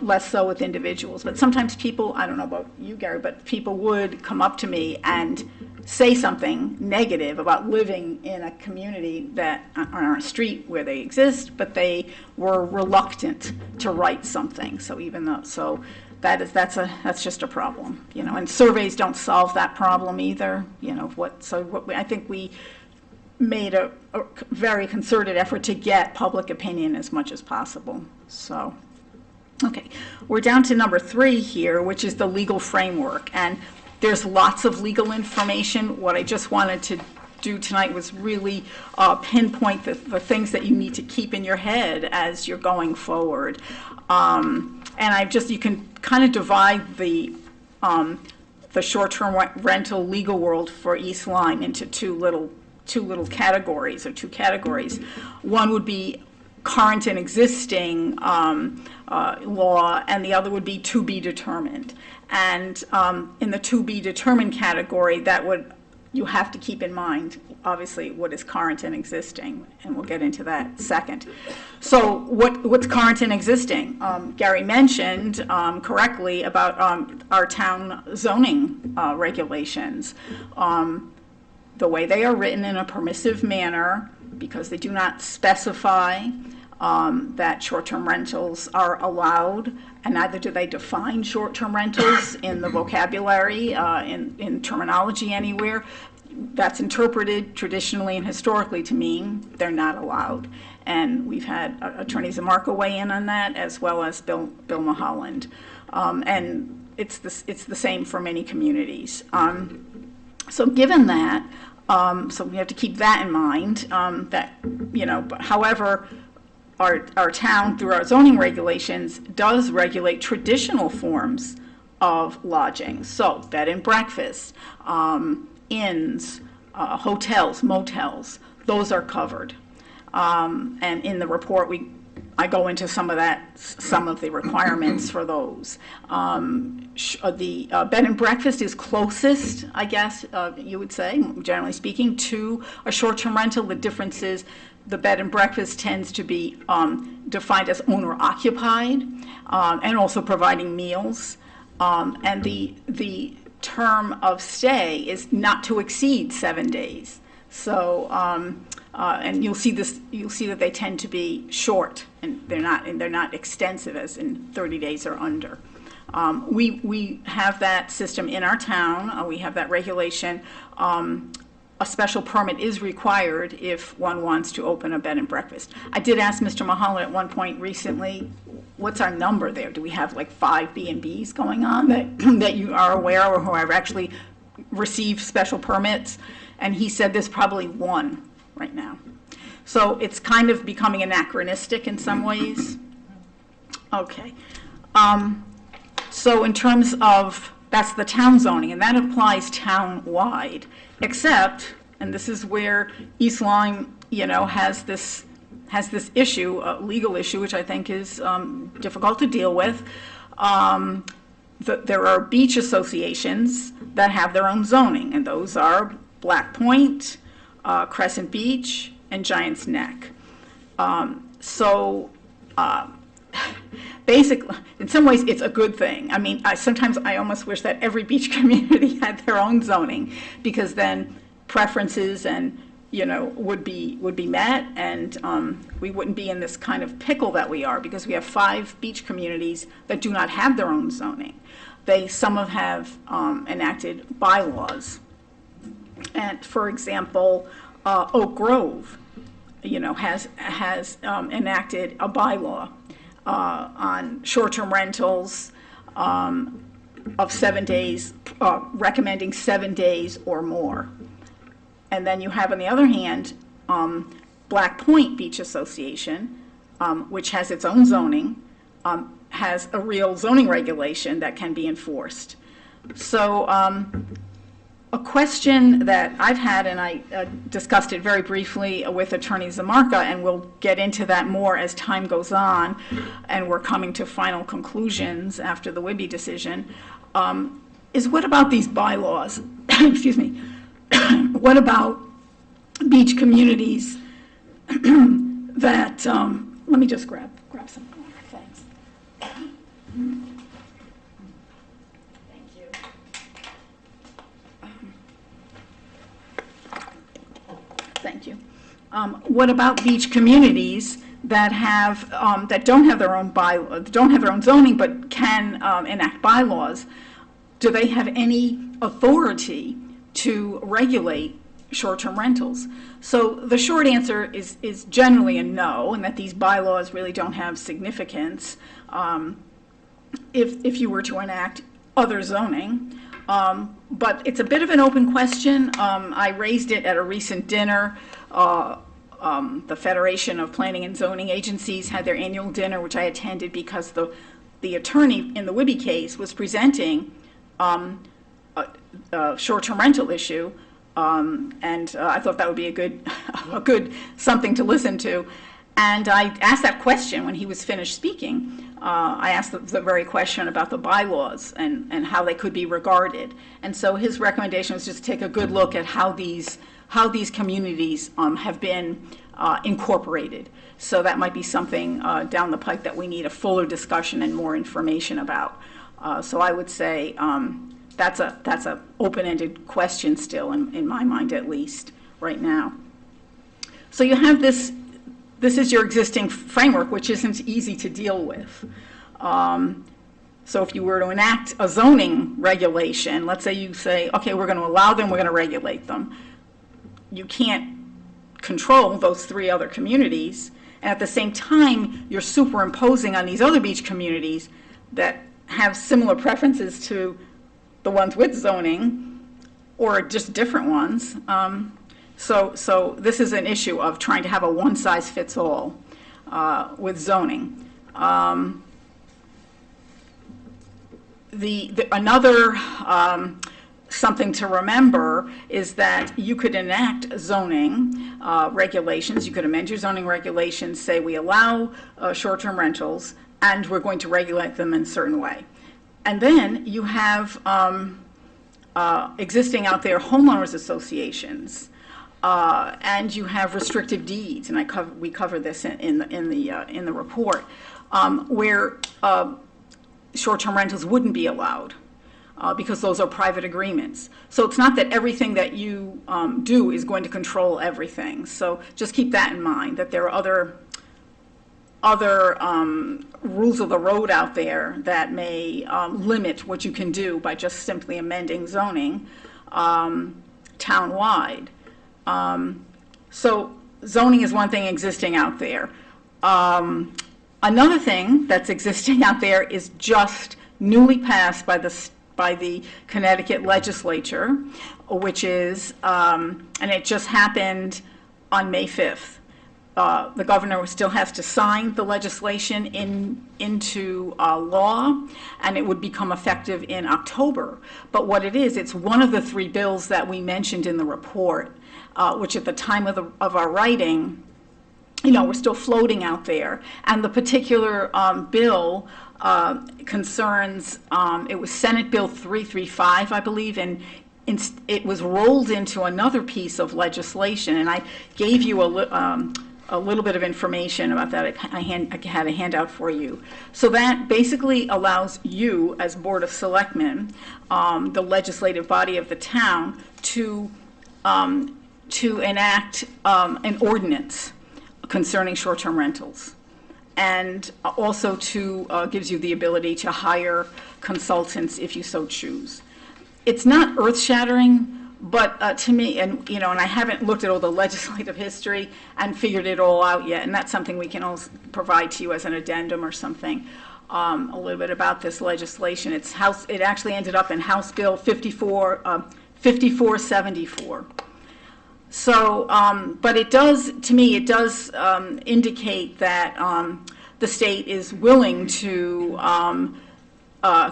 less so with individuals. But sometimes people, I don't know about you, Gary, but people would come up to me and say something negative about living in a community that on a street where they exist, but they were reluctant to write something. So that's just a problem, and surveys don't solve that problem either, I think we made a very concerted effort to get public opinion as much as possible. So, okay, we're down to number 3 here, which is the legal framework, and there's lots of legal information. What I just wanted to do tonight was really pinpoint the things that you need to keep in your head as you're going forward. And you can kind of divide the short-term rental legal world for East Lyme into two little categories, or 2 categories. One would be current and existing law, and the other would be to be determined. And in the to be determined category, you have to keep in mind, obviously, what is current and existing, and we'll get into that second. So what's current and existing? Gary mentioned correctly about our town zoning regulations. The way they are written in a permissive manner, because they do not specify that short-term rentals are allowed, and neither do they define short-term rentals in the vocabulary, in terminology anywhere. That's interpreted traditionally and historically to mean they're not allowed. And we've had Attorney Zamarka weigh in on that, as well as Bill Mulholland. And it's the same for many communities. So given that, so we have to keep that in mind, but however, our town, through our zoning regulations, does regulate traditional forms of lodging. So bed and breakfast, inns, hotels, motels, those are covered. And in the report, I go into some of the requirements for those. The bed and breakfast is closest, I guess, you would say, generally speaking, to a short-term rental. The difference is the bed and breakfast tends to be defined as owner-occupied, and also providing meals. And the term of stay is not to exceed 7 days. So, and you'll see that they tend to be short, and they're not extensive, as in 30 days or under. We have that system in our town. We have that regulation. A special permit is required if one wants to open a bed and breakfast. I did ask Mr. Mulholland at one point recently, what's our number there? Do we have like 5 B&Bs going on that you are aware of, or who have actually received special permits? And he said there's probably 1 right now. So it's kind of becoming anachronistic in some ways. Okay. So in terms of, that's the town zoning, and that applies town-wide, except, and this is where East Lyme, has this issue, a legal issue, which I think is difficult to deal with. There are beach associations that have their own zoning, and those are Black Point, Crescent Beach, and Giant's Neck. Basically, in some ways, it's a good thing. I mean, sometimes I almost wish that every beach community had their own zoning, because then preferences and would be met, and we wouldn't be in this kind of pickle that we are, because we have 5 beach communities that do not have their own zoning. Some have enacted bylaws, and for example, Oak Grove, has enacted a bylaw on short-term rentals, of 7 days, recommending 7 days or more. And then you have, on the other hand, Black Point Beach Association, which has its own zoning, has a real zoning regulation that can be enforced. So a question that I've had, and I discussed it very briefly with Attorney Zamarka, and we'll get into that more as time goes on, and we're coming to final conclusions after the Wibby decision, is what about these bylaws? Excuse me. What about beach communities that, let me just grab some. Thanks. Thank you. Thank you. What about beach communities that have that don't have their own zoning, but can enact bylaws? Do they have any authority to regulate short-term rentals? So the short answer is generally a no, and that these bylaws really don't have significance if you were to enact other zoning. But it's a bit of an open question. I raised it at a recent dinner. The Federation of Planning and Zoning Agencies had their annual dinner, which I attended because the attorney in the Wibby case was presenting a short-term rental issue, and I thought that would be a good something to listen to. And I asked that question when he was finished speaking. I asked the very question about the bylaws and how they could be regarded. And so his recommendation was just to take a good look at how these communities have been incorporated. So that might be something down the pike that we need a fuller discussion and more information about. So I would say that's a open-ended question still, in my mind at least, right now. So you have this is your existing framework, which isn't easy to deal with. So if you were to enact a zoning regulation, let's say you say, okay, we're going to allow them, we're going to regulate them. You can't control those 3 other communities, and at the same time, you're superimposing on these other beach communities that have similar preferences to the ones with zoning, or just different ones. So this is an issue of trying to have a one-size-fits-all with zoning. Another something to remember is that you could enact zoning regulations. You could amend your zoning regulations, say we allow short-term rentals, and we're going to regulate them in a certain way. And then you have existing out there homeowners associations, and you have restrictive deeds, and we cover this in the report, where short-term rentals wouldn't be allowed because those are private agreements. So it's not that everything that you do is going to control everything. So just keep that in mind, that there are other rules of the road out there that may limit what you can do by just simply amending zoning town-wide. So zoning is one thing existing out there. Another thing that's existing out there is just newly passed by the Connecticut legislature, which is, and it just happened on May 5th. The governor still has to sign the legislation into law, and it would become effective in October. But what it is, it's one of the 3 bills that we mentioned in the report, which at the time of our writing, we're still floating out there. And the particular bill concerns, it was Senate Bill 335, I believe, and it was rolled into another piece of legislation. And I gave you a little bit of information about that. I had a handout for you. So that basically allows you, as Board of Selectmen, the legislative body of the town, to enact an ordinance concerning short-term rentals, and also gives you the ability to hire consultants if you so choose. It's not earth-shattering, but to me, and I haven't looked at all the legislative history and figured it all out yet, and that's something we can also provide to you as an addendum or something. a little bit about this legislation. It actually ended up in House Bill 5474. So, but it does, to me, it does indicate that the state is willing to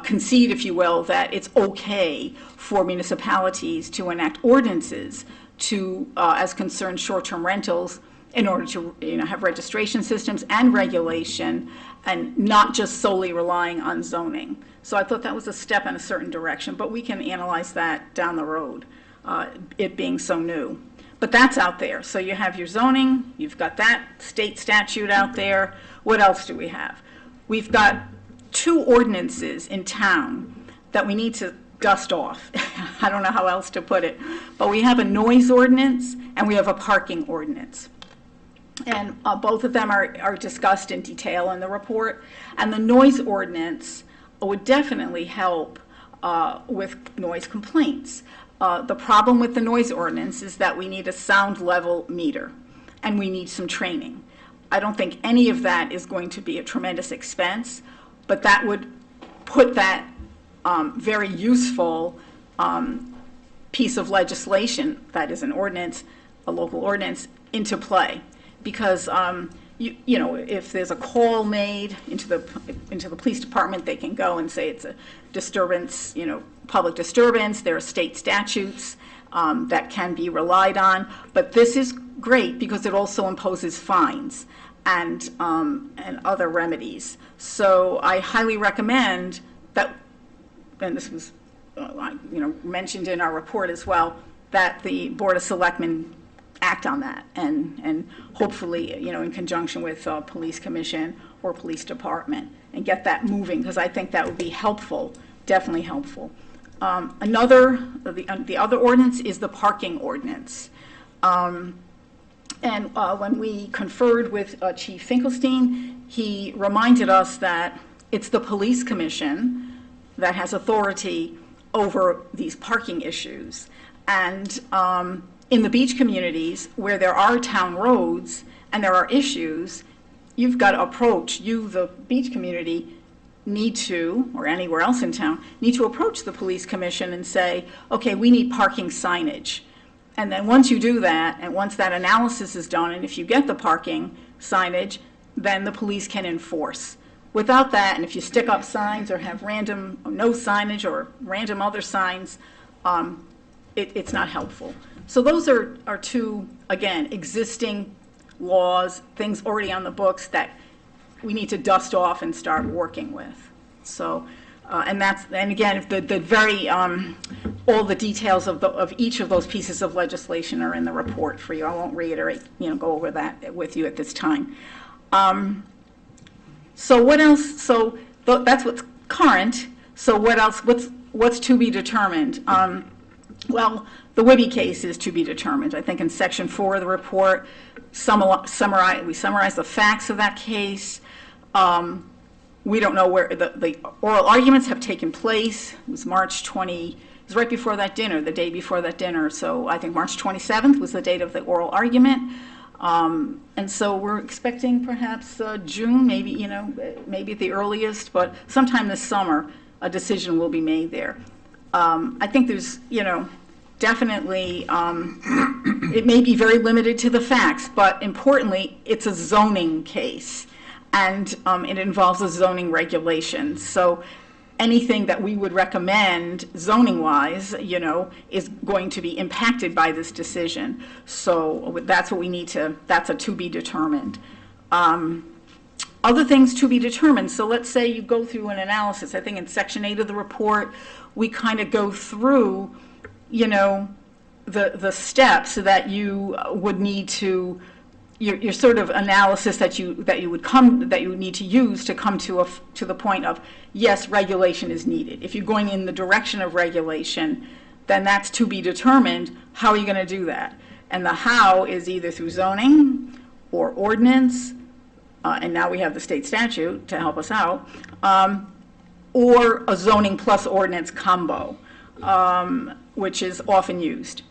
concede, if you will, that it's okay for municipalities to enact ordinances to, as concerns short-term rentals, in order to have registration systems and regulation, and not just solely relying on zoning. So I thought that was a step in a certain direction, but we can analyze that down the road, it being so new. But that's out there. So you have your zoning, you've got that state statute out there. What else do we have? We've got 2 ordinances in town that we need to dust off. I don't know how else to put it. But we have a noise ordinance and we have a parking ordinance. And both of them are discussed in detail in the report. And the noise ordinance would definitely help with noise complaints. The problem with the noise ordinance is that we need a sound level meter, and we need some training. I don't think any of that is going to be a tremendous expense, but that would put that very useful piece of legislation, that is an ordinance, a local ordinance, into play. Because you know, if there's a call made into the police department, they can go and say it's a disturbance, public disturbance. There are state statutes that can be relied on. But this is great because it also imposes fines and other remedies. So I highly recommend that, and this was mentioned in our report as well, that the Board of Selectmen act on that, and hopefully, in conjunction with Police Commission or Police Department, and get that moving, because I think that would be helpful, definitely helpful. The other ordinance is the parking ordinance. And when we conferred with Chief Finkelstein, he reminded us that it's the Police Commission that has authority over these parking issues. And in the beach communities where there are town roads and there are issues, you've got to approach, the beach community, need to, or anywhere else in town, need to approach the Police Commission and say, okay, we need parking signage. And then once you do that, and once that analysis is done, and if you get the parking signage, then the police can enforce. Without that, and if you stick up signs or have random no signage or random other signs, it's not helpful. So those are 2, again, existing laws, things already on the books that we need to dust off and start working with. So, and again, the very all the details of each of those pieces of legislation are in the report for you. I won't reiterate, go over that with you at this time. So what else? So that's what's current. So what else? What's to be determined? Well, the Whibby case is to be determined. I think in Section 4 of the report, we summarize the facts of that case. We don't know where the oral arguments have taken place. It was March 20, it was right before that dinner, the day before that dinner. So I think March 27th was the date of the oral argument. And so we're expecting perhaps June, maybe at the earliest, but sometime this summer, a decision will be made there. I think there's, definitely, it may be very limited to the facts, but importantly, it's a zoning case, and it involves a zoning regulation. So anything that we would recommend zoning-wise, is going to be impacted by this decision. So that's what we need to, that's a to be determined. Other things to be determined. So let's say you go through an analysis. I think in Section 8 of the report, we kind of go through, the steps that you would need to, your sort of analysis that you would need to use to come to the point of, yes, regulation is needed. If you're going in the direction of regulation, then that's to be determined. How are you going to do that? And the how is either through zoning or ordinance, and now we have the state statute to help us out, or a zoning plus ordinance combo, which is often used.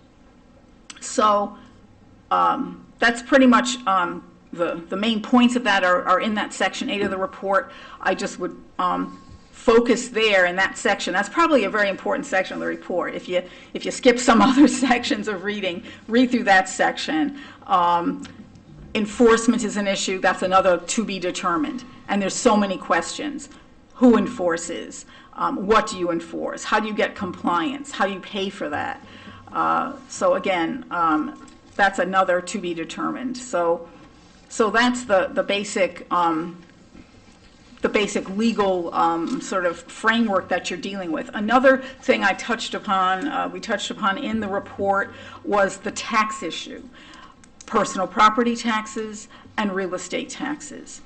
So that's pretty much the main points of that are in that section 8 of the report. I just would focus there in that section. That's probably a very important section of the report. If you skip some other sections of reading, read through that section. Enforcement is an issue. That's another to be determined. And there's so many questions. Who enforces? What do you enforce? How do you get compliance? How do you pay for that? So again, that's another to be determined. So that's the basic legal sort of framework that you're dealing with. Another thing we touched upon in the report was the tax issue, personal property taxes and real estate taxes.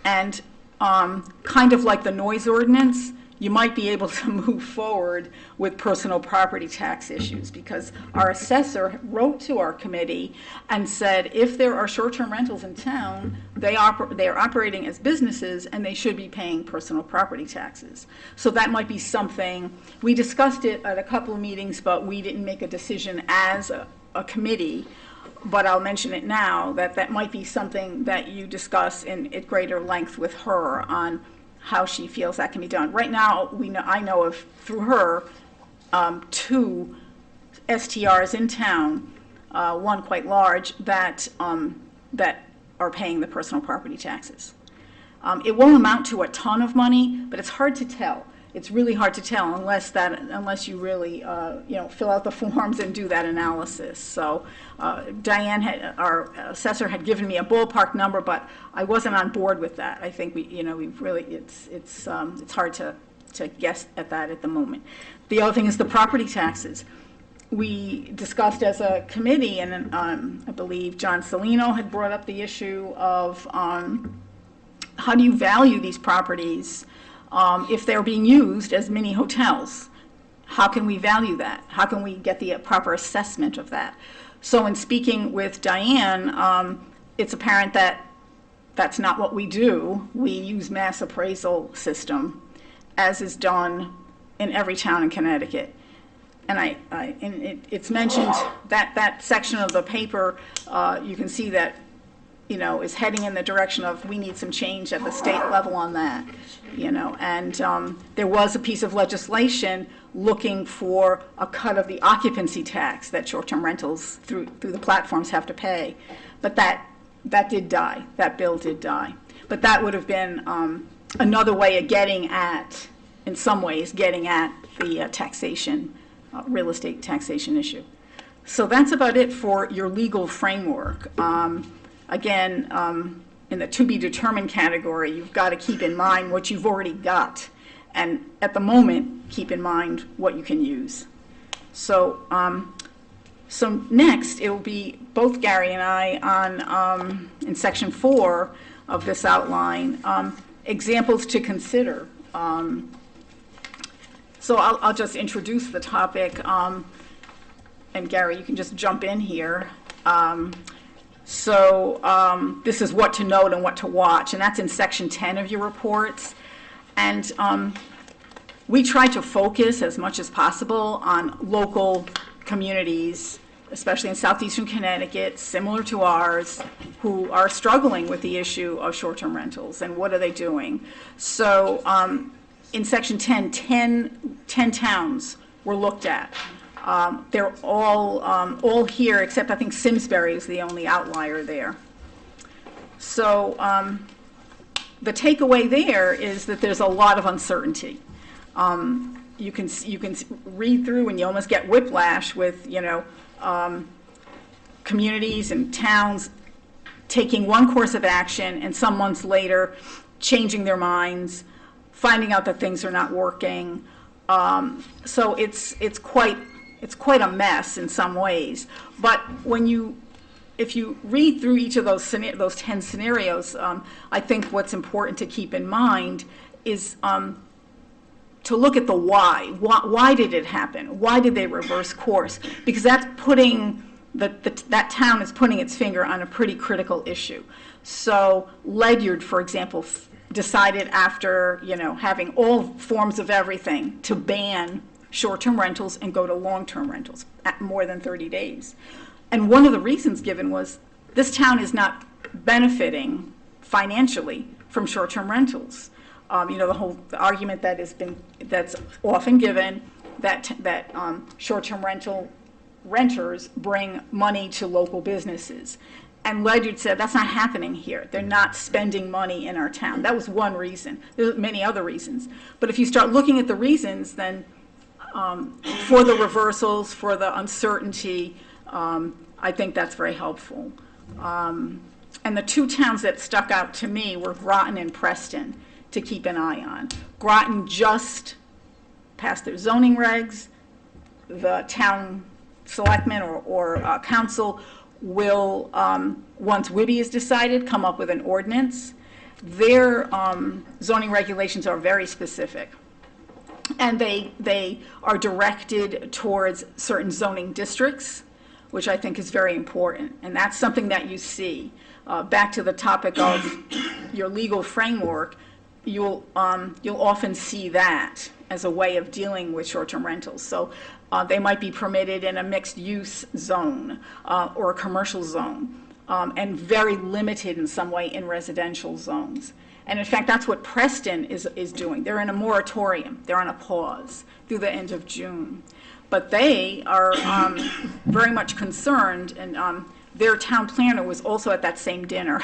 And kind of like the noise ordinance, you might be able to move forward with personal property tax issues, because our assessor wrote to our committee and said if there are short-term rentals in town, they are operating as businesses and they should be paying personal property taxes. So that might be something, we discussed it at a couple of meetings, but we didn't make a decision as a committee. But I'll mention it now, that might be something that you discuss at greater length with her on how she feels that can be done. Right now, I know of, through her, 2 STRs in town, one quite large, that are paying the personal property taxes. It won't amount to a ton of money, but it's hard to tell. It's really hard to tell unless you really fill out the forms and do that analysis. So Diane, our assessor, had given me a ballpark number, but I wasn't on board with that. I think we've really it's hard to guess at that at the moment. The other thing is the property taxes. We discussed as a committee, and I believe John Salino had brought up the issue of how do you value these properties if they're being used as mini hotels. How can we value that? How can we get the proper assessment of that? So in speaking with Diane, it's apparent that that's not what we do. We use mass appraisal system, as is done in every town in Connecticut. And it's mentioned that section of the paper, you can see that is heading in the direction of we need some change at the state level on that, and there was a piece of legislation looking for a cut of the occupancy tax that short-term rentals through the platforms have to pay, but that did die. That bill did die. But that would have been another way of getting at the taxation, real estate taxation issue. So that's about it for your legal framework. Again, in the to be determined category, you've got to keep in mind what you've already got. And at the moment, keep in mind what you can use. So next, it will be both Gary and I on, in section 4 of this outline, examples to consider. So I'll just introduce the topic, and Gary, you can just jump in here. This is what to note and what to watch, and that's in section 10 of your reports. And we try to focus as much as possible on local communities, especially in southeastern Connecticut, similar to ours, who are struggling with the issue of short-term rentals, and what are they doing. So in section 10 towns were looked at. They're all here, except I think Simsbury is the only outlier there. So the takeaway there is that there's a lot of uncertainty. You can read through and you almost get whiplash with communities and towns taking one course of action and some months later changing their minds, finding out that things are not working. So it's quite a mess in some ways. But if you read through each of those 10 scenarios, I think what's important to keep in mind is to look at the why. Why did it happen? Why did they reverse course? Because that's putting that town is putting its finger on a pretty critical issue. So Ledyard, for example, decided after having all forms of everything to ban short-term rentals and go to long-term rentals at more than 30 days. And one of the reasons given was this town is not benefiting financially from short-term rentals. The argument that's often given that short-term renters bring money to local businesses. And Ledyard said that's not happening here. They're not spending money in our town. That was one reason. There's many other reasons. But if you start looking at the reasons, then for the reversals, for the uncertainty, I think that's very helpful. And the two towns that stuck out to me were Groton and Preston to keep an eye on. Groton just passed their zoning regs. The town selectmen or council will, once WIBI is decided, come up with an ordinance. Their zoning regulations are very specific, and they are directed towards certain zoning districts, which I think is very important, and that's something that you see. Back to the topic of your legal framework, you'll often see that as a way of dealing with short-term rentals. So they might be permitted in a mixed-use zone or a commercial zone, and very limited in some way in residential zones. And in fact, that's what Preston is doing. They're in a moratorium. They're on a pause through the end of June. But they are very much concerned, and their town planner was also at that same dinner,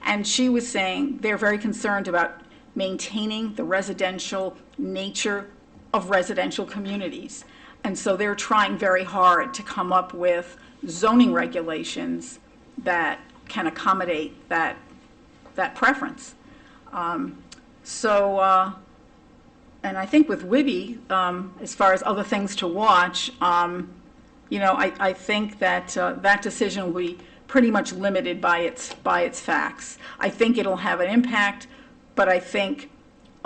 and she was saying they're very concerned about maintaining the residential nature of residential communities. And so they're trying very hard to come up with zoning regulations that can accommodate that preference. And I think with WIBI, as far as other things to watch, I think that that decision will be pretty much limited by its facts. I think it'll have an impact, but I think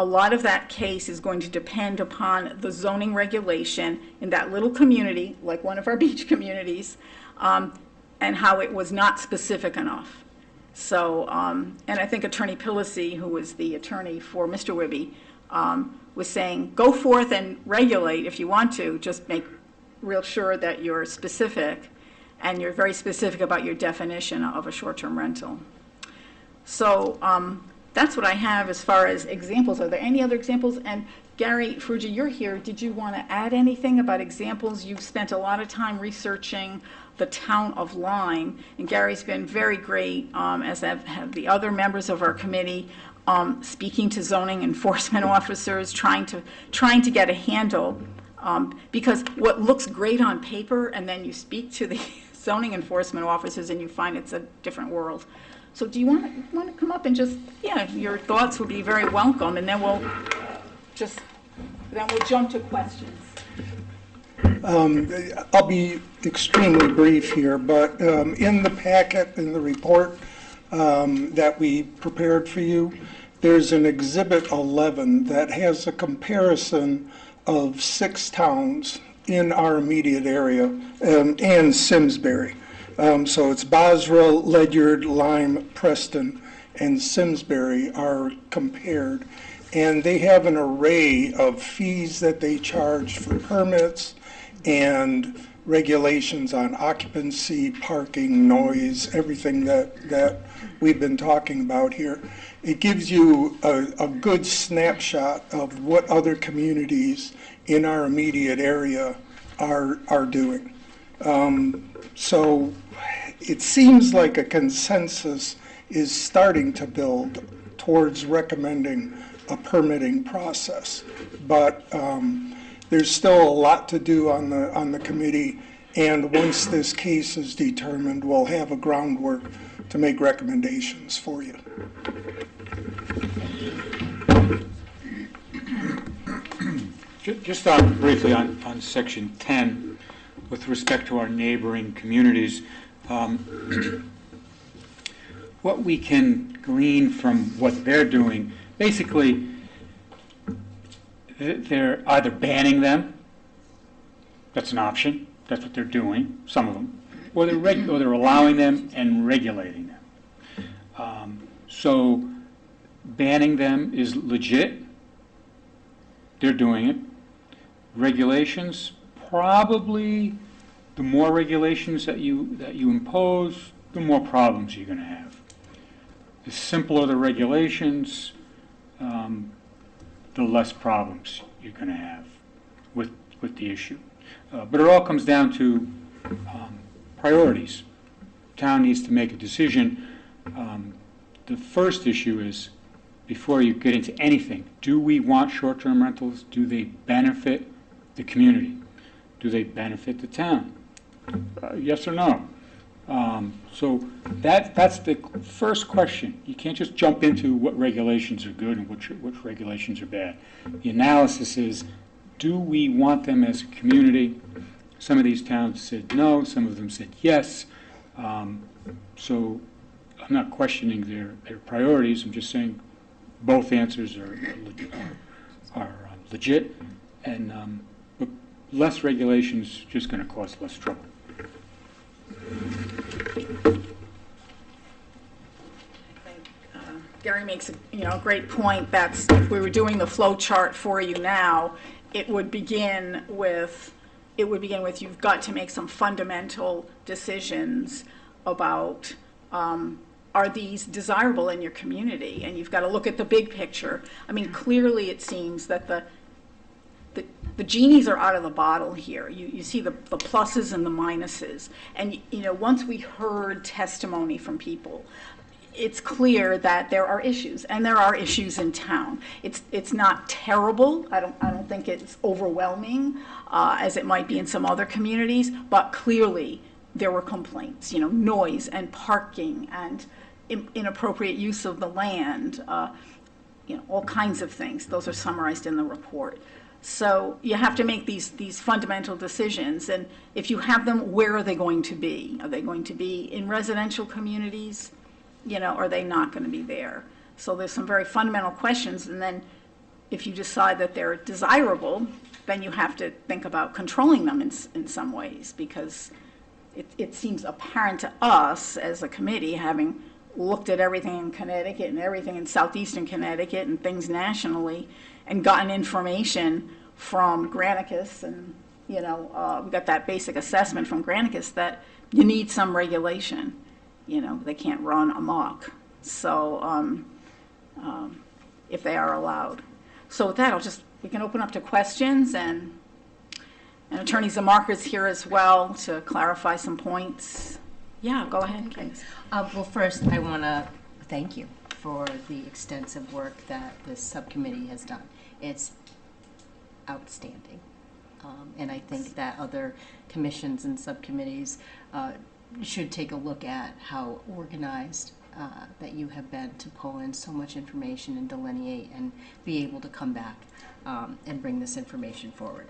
a lot of that case is going to depend upon the zoning regulation in that little community, like one of our beach communities, and how it was not specific enough. So, and I think Attorney Pillacy, who was the attorney for Mr. Wibby, was saying, go forth and regulate if you want to, just make real sure that you're specific, and you're very specific about your definition of a short-term rental. So that's what I have as far as examples. Are there any other examples? And Gary Frugia, you're here. Did you want to add anything about examples? You've spent a lot of time researching the town of Lyme, and Gary's been very great, as have the other members of our committee, speaking to zoning enforcement officers, trying to get a handle, because what looks great on paper, and then you speak to the zoning enforcement officers and you find it's a different world. So do you want to come up and just, your thoughts would be very welcome, and then we'll jump to questions. I'll be extremely brief here, but in the packet, in the report that we prepared for you, there's an Exhibit 11 that has a comparison of 6 towns in our immediate area and Simsbury. So it's Basra, Ledyard, Lyme, Preston, and Simsbury are compared. And they have an array of fees that they charge for permits and regulations on occupancy, parking, noise, everything that we've been talking about here. It gives you a good snapshot of what other communities in our immediate area are doing. So it seems like a consensus is starting to build towards recommending a permitting process, but there's still a lot to do on the committee, and once this case is determined, we'll have a groundwork to make recommendations for you. Just briefly on Section 10, with respect to our neighboring communities, what we can glean from what they're doing, basically, they're either banning them, that's an option, that's what they're doing, some of them, or they're allowing them and regulating them. So banning them is legit, they're doing it. Regulations, probably the more regulations that you impose, the more problems you're going to have. the simpler the regulations, the less problems you're going to have with the issue. But it all comes down to priorities. Town needs to make a decision. The first issue is, before you get into anything, do we want short-term rentals? Do they benefit the community? Do they benefit the town? Yes or no? So that's the first question. You can't just jump into what regulations are good and which regulations are bad. The analysis is, do we want them as a community? Some of these towns said no, some of them said yes. So I'm not questioning their priorities. I'm just saying both answers are legit, and but less regulation is just going to cause less trouble. Gary makes a great point. That's, if we were doing the flow chart for you now, it would begin with you've got to make some fundamental decisions about are these desirable in your community, and you've got to look at the big picture. I mean, clearly it seems that the genies are out of the bottle here. You see the pluses and the minuses, and once we heard testimony from people, it's clear that there are issues, and there are issues in town. It's not terrible. I don't think it's overwhelming as it might be in some other communities, but clearly there were complaints. Noise and parking and inappropriate use of the land. All kinds of things. Those are summarized in the report. So you have to make these fundamental decisions, and if you have them, where are they going to be? Are they going to be in residential communities? Are they not going to be there? So there's some very fundamental questions, and then if you decide that they're desirable, then you have to think about controlling them in some ways, because it seems apparent to us as a committee, having looked at everything in Connecticut and everything in southeastern Connecticut and things nationally, and gotten information from Granicus, and we got that basic assessment from Granicus that you need some regulation. They can't run amok. So if they are allowed. So with that, we can open up to questions, and Attorney Zamarka's here as well to clarify some points. Yeah, go ahead, Kate. Well, first, I want to thank you for the extensive work that this subcommittee has done. It's outstanding. And I think that other commissions and subcommittees should take a look at how organized that you have been to pull in so much information and delineate and be able to come back and bring this information forward.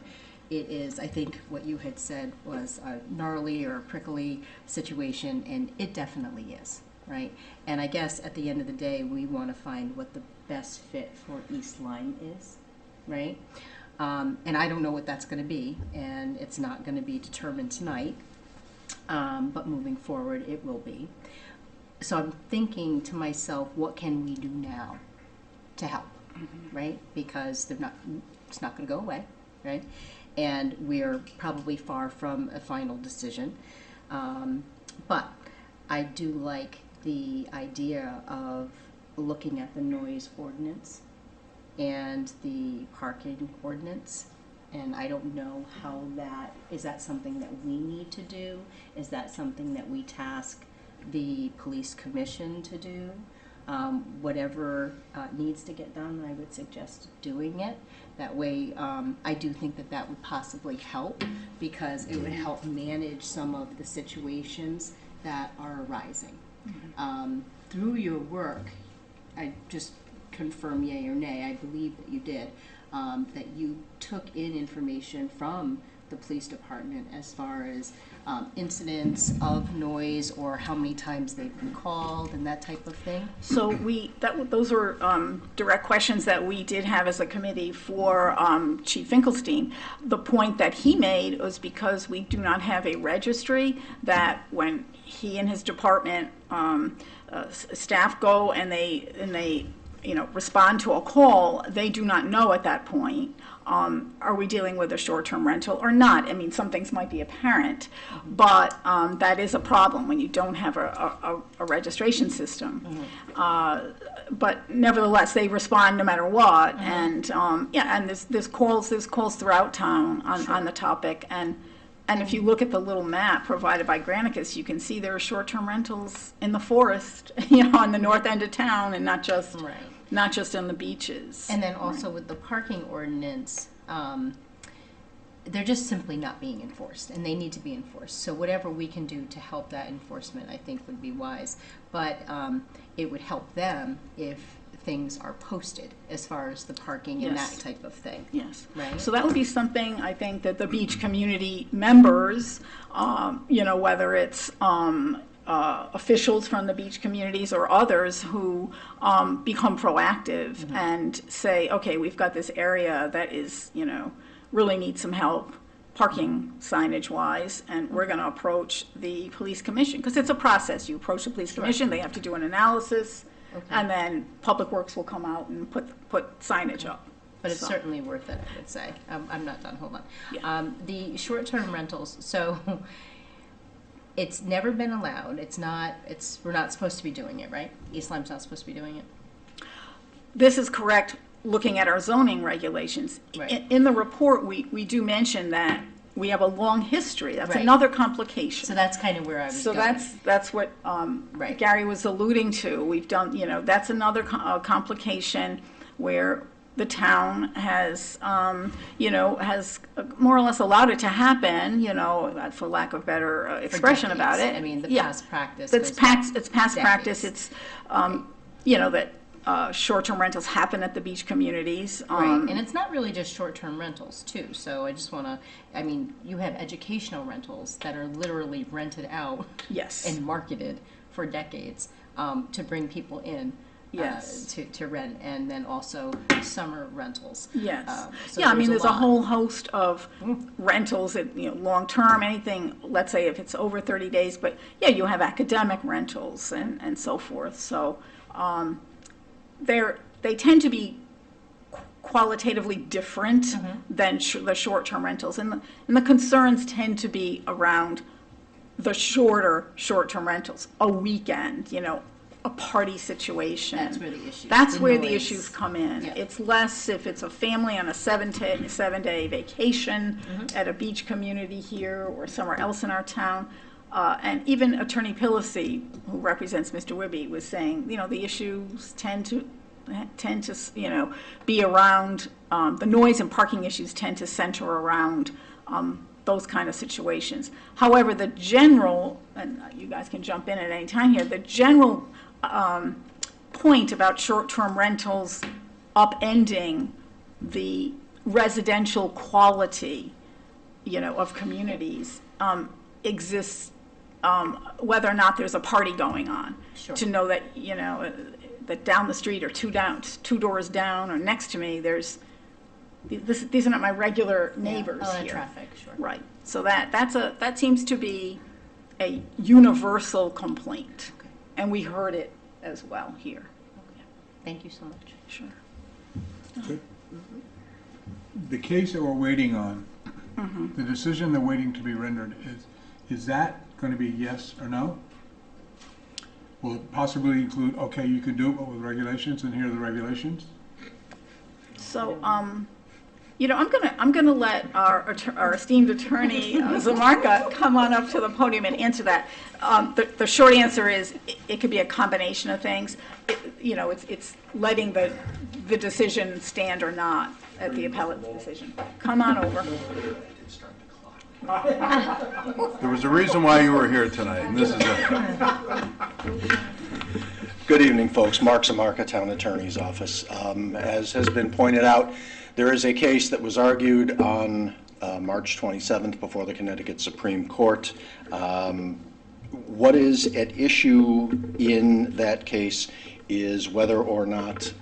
It is, I think what you had said was a gnarly or a prickly situation, and it definitely is, right? And I guess at the end of the day, we want to find what the best fit for East Lyme is, right? And I don't know what that's going to be, and it's not going to be determined tonight, but moving forward, it will be. So I'm thinking to myself, what can we do now to help, right? Because it's not going to go away, right? And we're probably far from a final decision. But I do like the idea of looking at the noise ordinance and the parking ordinance. And I don't know how is that something that we need to do? Is that something that we task the police commission to do? Whatever needs to get done, I would suggest doing it. That way, I do think that would possibly help, because it would help manage some of the situations that are arising. Through your work, I just confirm yay or nay, I believe that you did, that you took in information from the police department as far as incidents of noise or how many times they've been called and that type of thing? So those were direct questions that we did have as a committee for Chief Finkelstein. The point that he made was because we do not have a registry, that when he and his department staff go and they respond to a call, they do not know at that point, are we dealing with a short-term rental or not? I mean, some things might be apparent, but that is a problem when you don't have a registration system. But nevertheless, they respond no matter what, and and there's calls throughout town on the topic, and if you look at the little map provided by Granicus, you can see there are short-term rentals in the forest, on the north end of town, and not just on the beaches. And then also with the parking ordinance, they're just simply not being enforced, and they need to be enforced. So whatever we can do to help that enforcement, I think would be wise. But it would help them if things are posted as far as the parking and that type of thing. Yes. Right? So that would be something, I think, that the beach community members, whether it's officials from the beach communities or others who become proactive and say, okay, we've got this area that is, really needs some help parking signage wise, and we're going to approach the police commission, because it's a process. You approach the police commission, they have to do an analysis, and then Public Works will come out and put signage up. But it's certainly worth it, I would say. I'm not done, hold on. The short-term rentals, so it's never been allowed. We're not supposed to be doing it, right? East Lyme's not supposed to be doing it? This is correct, looking at our zoning regulations. Right. In the report, we do mention that we have a long history. That's another complication. So that's kind of where I was going. So that's what Gary was alluding to. We've done, that's another complication where the town has, has more or less allowed it to happen, for lack of better expression about it. I mean, the past practice. It's past practice. It's, that short-term rentals happen at the beach communities. Right, and it's not really just short-term rentals, too. So I just want to, you have educational rentals that are literally rented out and marketed for decades to bring people in. To rent, and then also summer rentals. Yes. So there's a whole host of rentals that, long-term, anything, let's say if it's over 30 days, but you have academic rentals and so forth. So they tend to be qualitatively different than the short-term rentals. And the concerns tend to be around the short-term rentals, a weekend, a party situation. That's where the issues. That's where the issues come in. Yeah. It's less if it's a family on a 7-day vacation at a beach community here or somewhere else in our town. And even Attorney Pillacy, who represents Mr. Wibby, was saying, the issues tend to be around the noise and parking issues tend to center around those kind of situations. However, the general, and you guys can jump in at any time here, the general point about short-term rentals upending the residential quality, of communities exists whether or not there's a party going on. Sure. To know that, that down the street or two doors down or next to me, these are not my regular neighbors here. Traffic, sure. Right. So that seems to be a universal complaint. Okay. And we heard it as well here. Okay. Thank you so much. Sure. So, the case that we're waiting on, the decision they're waiting to be rendered, is that going to be yes or no? Will it possibly include, okay, you can do it, but with regulations, and here are the regulations? So, I'm gonna let our esteemed attorney Zamarka come on up to the podium and answer that. The short answer is it could be a combination of things. It's letting the decision stand or not at the appellate decision. Come on over. There was a reason why you were here tonight, and this is it. Good evening, folks. Mark Zamarka, Town Attorney's Office. As has been pointed out, there is a case that was argued on March 27th before the Connecticut Supreme Court. What is at issue in that case is whether or not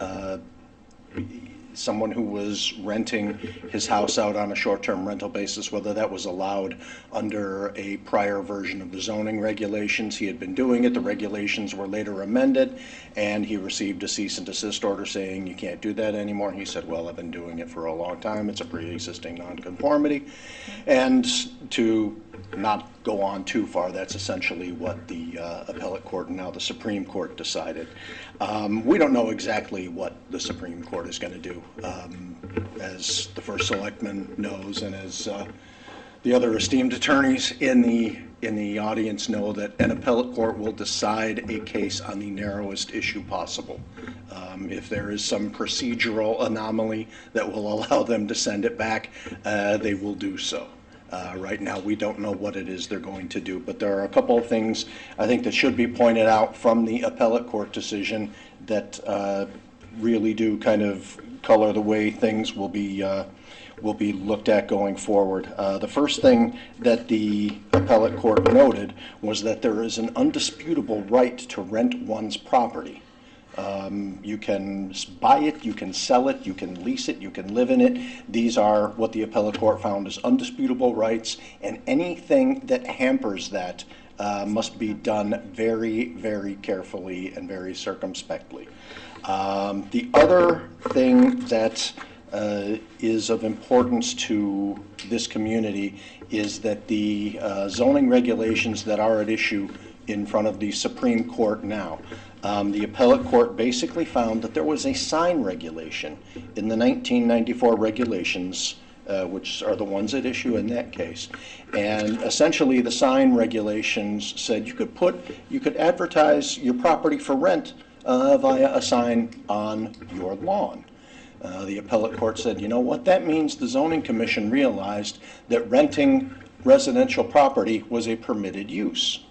someone who was renting his house out on a short-term rental basis, whether that was allowed under a prior version of the zoning regulations. He had been doing it, the regulations were later amended, and he received a cease and desist order saying you can't do that anymore. He said, well, I've been doing it for a long time, it's a pre-existing nonconformity. And to not go on too far, that's essentially what the appellate court and now the Supreme Court decided. We don't know exactly what the Supreme Court is going to do. As the first selectman knows, and as the other esteemed attorneys in the audience know, that an appellate court will decide a case on the narrowest issue possible. If there is some procedural anomaly that will allow them to send it back, they will do so. Right now, we don't know what it is they're going to do, but there are a couple of things I think that should be pointed out from the appellate court decision that really do kind of color the way things will be looked at going forward. The first thing that the appellate court noted was that there is an undisputable right to rent one's property. You can buy it, you can sell it, you can lease it, you can live in it. These are what the appellate court found as undisputable rights, and anything that hampers that must be done very, very carefully and very circumspectly. The other thing that is of importance to this community is that the zoning regulations that are at issue in front of the Supreme Court now, the appellate court basically found that there was a sign regulation in the 1994 regulations, which are the ones at issue in that case. And essentially the sign regulations said you could advertise your property for rent via a sign on your lawn. The appellate court said, you know what, that means the zoning commission realized that renting residential property was a permitted use.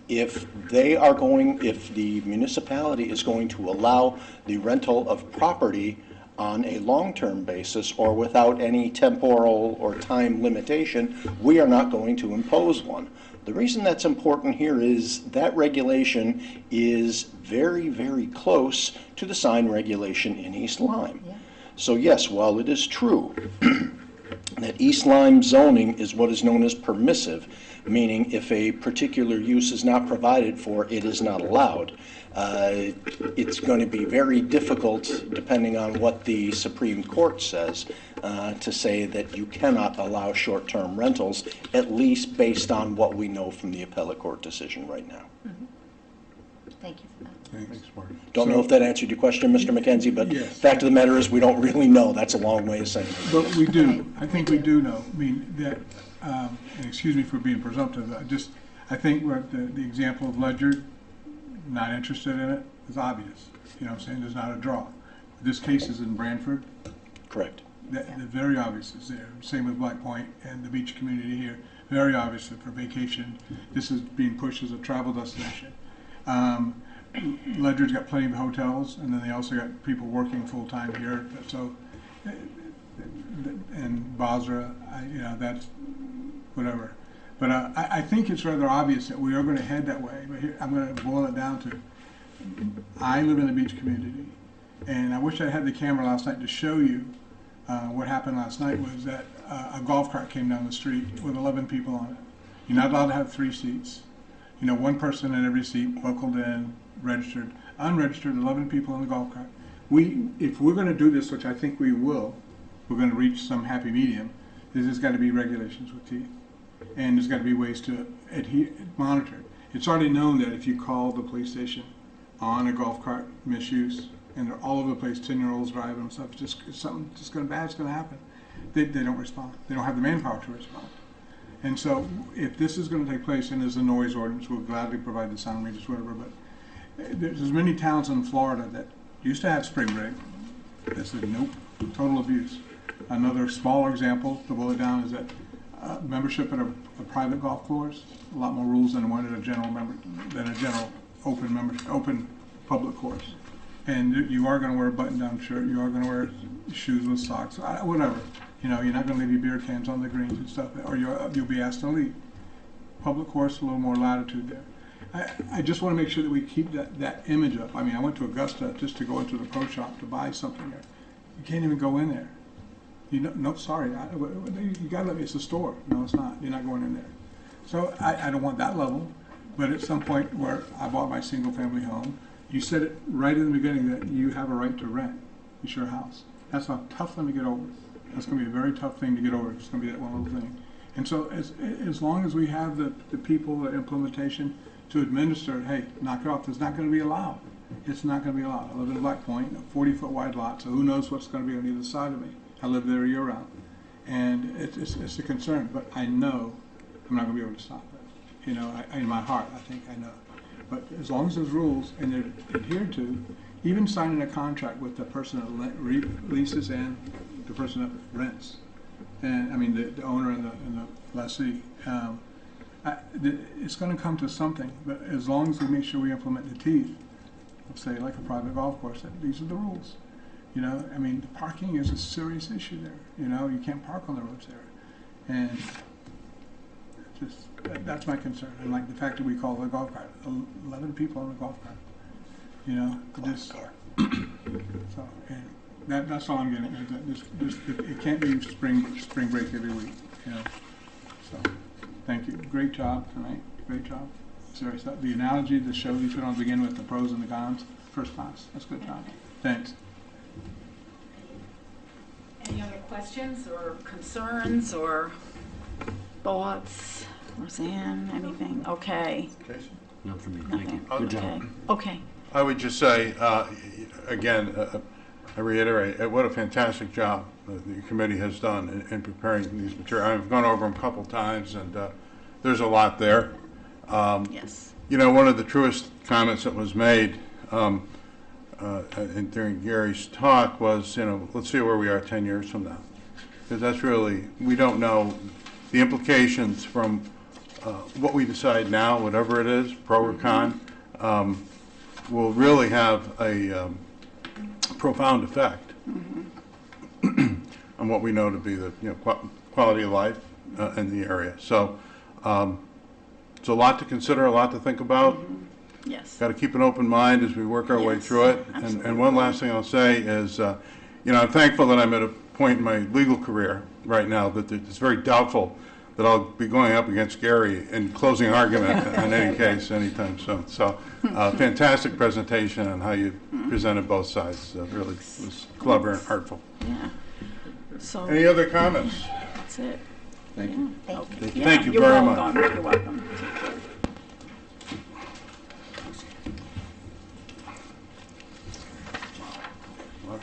If the municipality is going to allow the rental of property on a long-term basis or without any temporal or time limitation, we are not going to impose one. The reason that's important here is that regulation is very, very close to the sign regulation in East Lyme. Yeah. So yes, while it is true that East Lyme zoning is what is known as permissive, meaning if a particular use is not provided for, it is not allowed. It's going to be very difficult, depending on what the Supreme Court says, to say that you cannot allow short-term rentals, at least based on what we know from the appellate court decision right now. Mm-hmm. Thank you for that. Thanks, Mark. Don't know if that answered your question, Mr. McKenzie, but Yes. fact of the matter is we don't really know. That's a long way of saying it. But we do. I think we do know. I mean, that, and excuse me for being presumptive, I think the example of Ledger, not interested in it, is obvious. You know what I'm saying? There's not a draw. This case is in Branford. Correct. The very obvious is there. Same with Black Point and the beach community here. Very obvious that for vacation, this is being pushed as a travel destination. Ledger's got plenty of hotels, and then they also got people working full-time here. So, and Basra, that's whatever. But I think it's rather obvious that we are going to head that way. But here, I'm going to boil it down to, I live in the beach community, and I wish I had the camera last night to show you what happened last night was that a golf cart came down the street with 11 people on it. You're not allowed to have 3 seats. You know, 1 person in every seat, buckled in, registered, unregistered, 11 people in the golf cart. If we're going to do this, which I think we will, we're going to reach some happy medium, there's got to be regulations with teeth. And there's got to be ways to monitor it. It's already known that if you call the police station on a golf cart misuse, and they're all over the place, 10-year-olds driving and stuff, something bad's going to happen. They don't respond. They don't have the manpower to respond. And so if this is going to take place, and there's a noise ordinance, we'll gladly provide the sound meters, whatever, but there's many towns in Florida that used to have spring break that said, nope, total abuse. Another smaller example, to boil it down, is that membership at a private golf course, a lot more rules than one at a general open public course. And you are going to wear a button-down shirt, you are going to wear shoes with socks, whatever. You know, you're not going to leave your beer cans on the greens and stuff, or you'll be asked to leave. Public course, a little more latitude there. I just want to make sure that we keep that image up. I mean, I went to Augusta just to go into the pro shop to buy something there. You can't even go in there. You know, no, sorry, you gotta let me, it's a store. No, it's not, you're not going in there. So I don't want that level, but at some point where I bought my single-family home, you said it right in the beginning that you have a right to rent. It's your house. That's a tough thing to get over. That's gonna be a very tough thing to get over. It's gonna be that one little thing. And so as long as we have the people, the implementation to administer it, hey, knock it off, it's not gonna be allowed. It's not gonna be allowed. I live in Black Point, a 40-foot wide lot, so who knows what's gonna be on either side of me. I live there year round. And it's a concern, but I know I'm not gonna be able to stop it. You know, in my heart, I think I know. But as long as there's rules and they're adhered to, even signing a contract with the person that leases and the person that rents, and I mean the owner and the lessee, it's going to come to something. But as long as we make sure we implement the teeth, let's say like a private golf course, that these are the rules. You know, I mean, parking is a serious issue there. You know, you can't park on the roads there, and just that's my concern. And like the fact that we call it a golf cart, 11 people on a golf cart. You know, just so and that's all I'm getting. It can't be spring break every week. You know, so thank you. Great job tonight. Great job. Serious. The analogy, the show you put on to begin with, the pros and the cons, first class. That's a good job. Thanks. Any other questions or concerns or thoughts? Roseanne, anything? Okay. Jason? None for me. Nothing. Thank you. Good job. Okay. I would just say, again, I reiterate, what a fantastic job the committee has done in preparing these materials. I've gone over them a couple times, and there's a lot there. Yes. You know, one of the truest comments that was made during Gary's talk was, you know, let's see where we are 10 years from now. Because that's really, we don't know the implications from what we decide now, whatever it is, pro or con, will really have a profound effect on what we know to be the quality of life in the area. So it's a lot to consider, a lot to think about. Yes. Got to keep an open mind as we work our way through it. And one last thing I'll say is, you know, I'm thankful that I'm at a point in my legal career right now that it's very doubtful that I'll be going up against Gary in closing argument in any case anytime soon. So fantastic presentation on how you presented both sides. Really was clever and artful. Yeah. So any other comments? That's it. Thank you. Thank you. Thank you very much. You're welcome.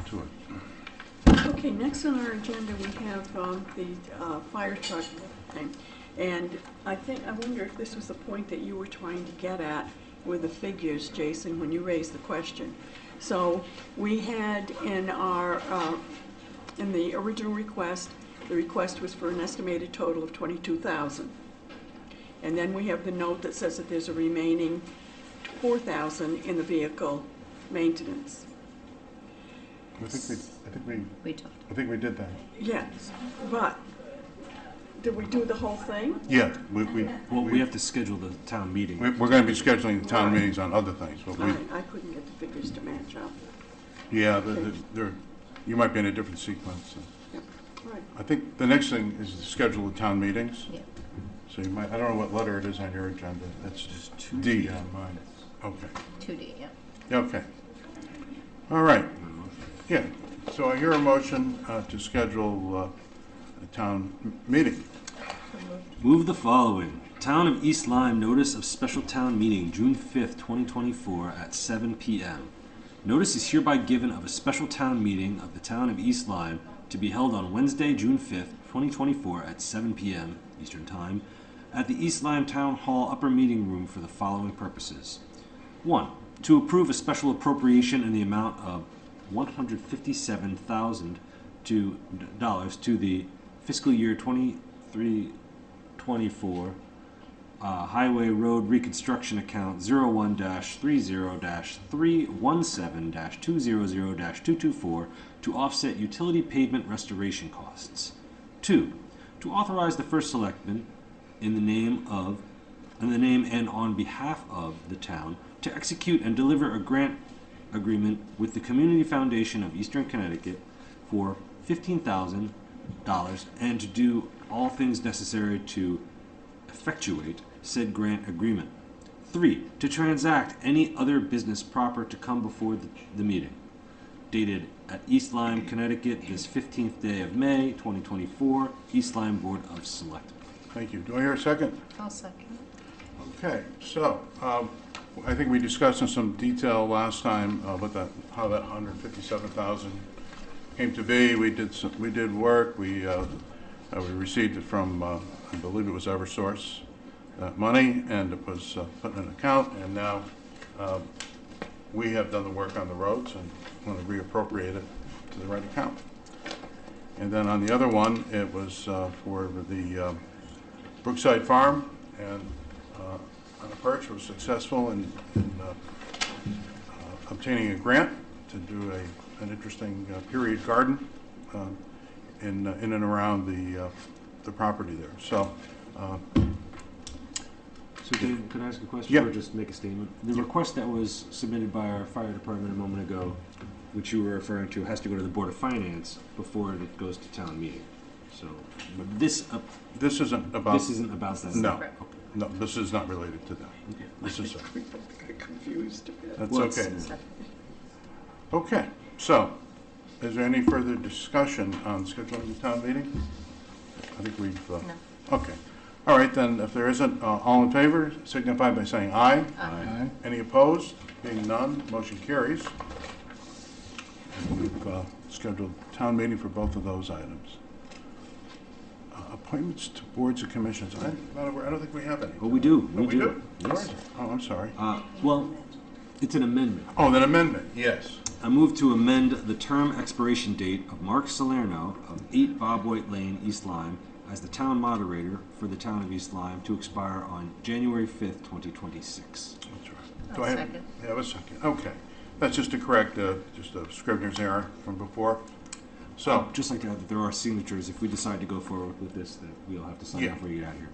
To it. Okay, next on our agenda, we have the fire truck thing. And I wonder if this was the point that you were trying to get at with the figures, Jason, when you raised the question. So we had in our, in the original request, the request was for an estimated total of $22,000. And then we have the note that says that there's a remaining $4,000 in the vehicle maintenance. I think we did that. Yes, but did we do the whole thing? Yeah, we have to schedule the town meeting. We're going to be scheduling the town meetings on other things. But I couldn't get the figures to match up. Yeah, you might be in a different sequence. Yep. Right. I think the next thing is to schedule the town meetings. Yeah. So you might, I don't know what letter it is on your agenda. That's just 2D on mine. Okay. 2D, yeah. Yeah, okay. All right. Yeah. So I hear a motion to schedule a town meeting. Move the following. Town of East Lyme notice of special town meeting June 5th, 2024 at 7 p.m. Notice is hereby given of a special town meeting of the town of East Lyme to be held on Wednesday, June 5th, 2024 at 7 p.m. Eastern Time at the East Lyme Town Hall Upper Meeting Room for the following purposes. 1. To approve a special appropriation in the amount of $157,000 to the fiscal year 23-24 Highway Road Reconstruction Account 01-30-317-200-224 to offset utility pavement restoration costs. 2. To authorize the first selectman in the name and on behalf of the town to execute and deliver a grant agreement with the Community Foundation of Eastern Connecticut for $15,000 and to do all things necessary to effectuate said grant agreement. 3, to transact any other business proper to come before the meeting. Dated at East Lyme, Connecticut, this 15th day of May, 2024, East Lyme Board of Selectmen. Thank you. Do I hear a second? I'll second. Okay, so I think we discussed in some detail last time how that 157,000 came to be. We did work. We received it from I believe it was EverSource money, and it was put in an account. And now we have done the work on the roads and want to reappropriate it to the right account. And then on the other one, it was for the Brookside Farm, and on a perch was successful in obtaining a grant to do an interesting period garden in and around the property there. So, Dave, could I ask a question Yeah. or just make a statement? The request that was submitted by our fire department a moment ago, which you were referring to, has to go to the Board of Finance before it goes to town meeting. So this isn't about that. No, no, this is not related to that. This is Confused. that's okay. Okay, so is there any further discussion on scheduling the town meeting? I think we've. No. Okay. All right, then, if there isn't, all in favor, signify by saying aye. Aye. Any opposed? Being none, motion carries. And we've scheduled town meeting for both of those items. Appointments to boards and commissions. I don't think we have any. Oh, we do. Oh, we do? Yes. Oh, I'm sorry. Well, it's an amendment. Oh, an amendment, yes. I move to amend the term expiration date of Mark Salerno of 8 Bob White Lane, East Lyme, as the town moderator for the town of East Lyme to expire on January 5th, 2026. That's right. I'll Do I have? second. Yeah, I have a second. Okay. That's just to correct just a Scrivener's error from before. So, Just like that, there are signatures. If we decide to go forward with this, that we'll have to sign Yeah. before you get out of here.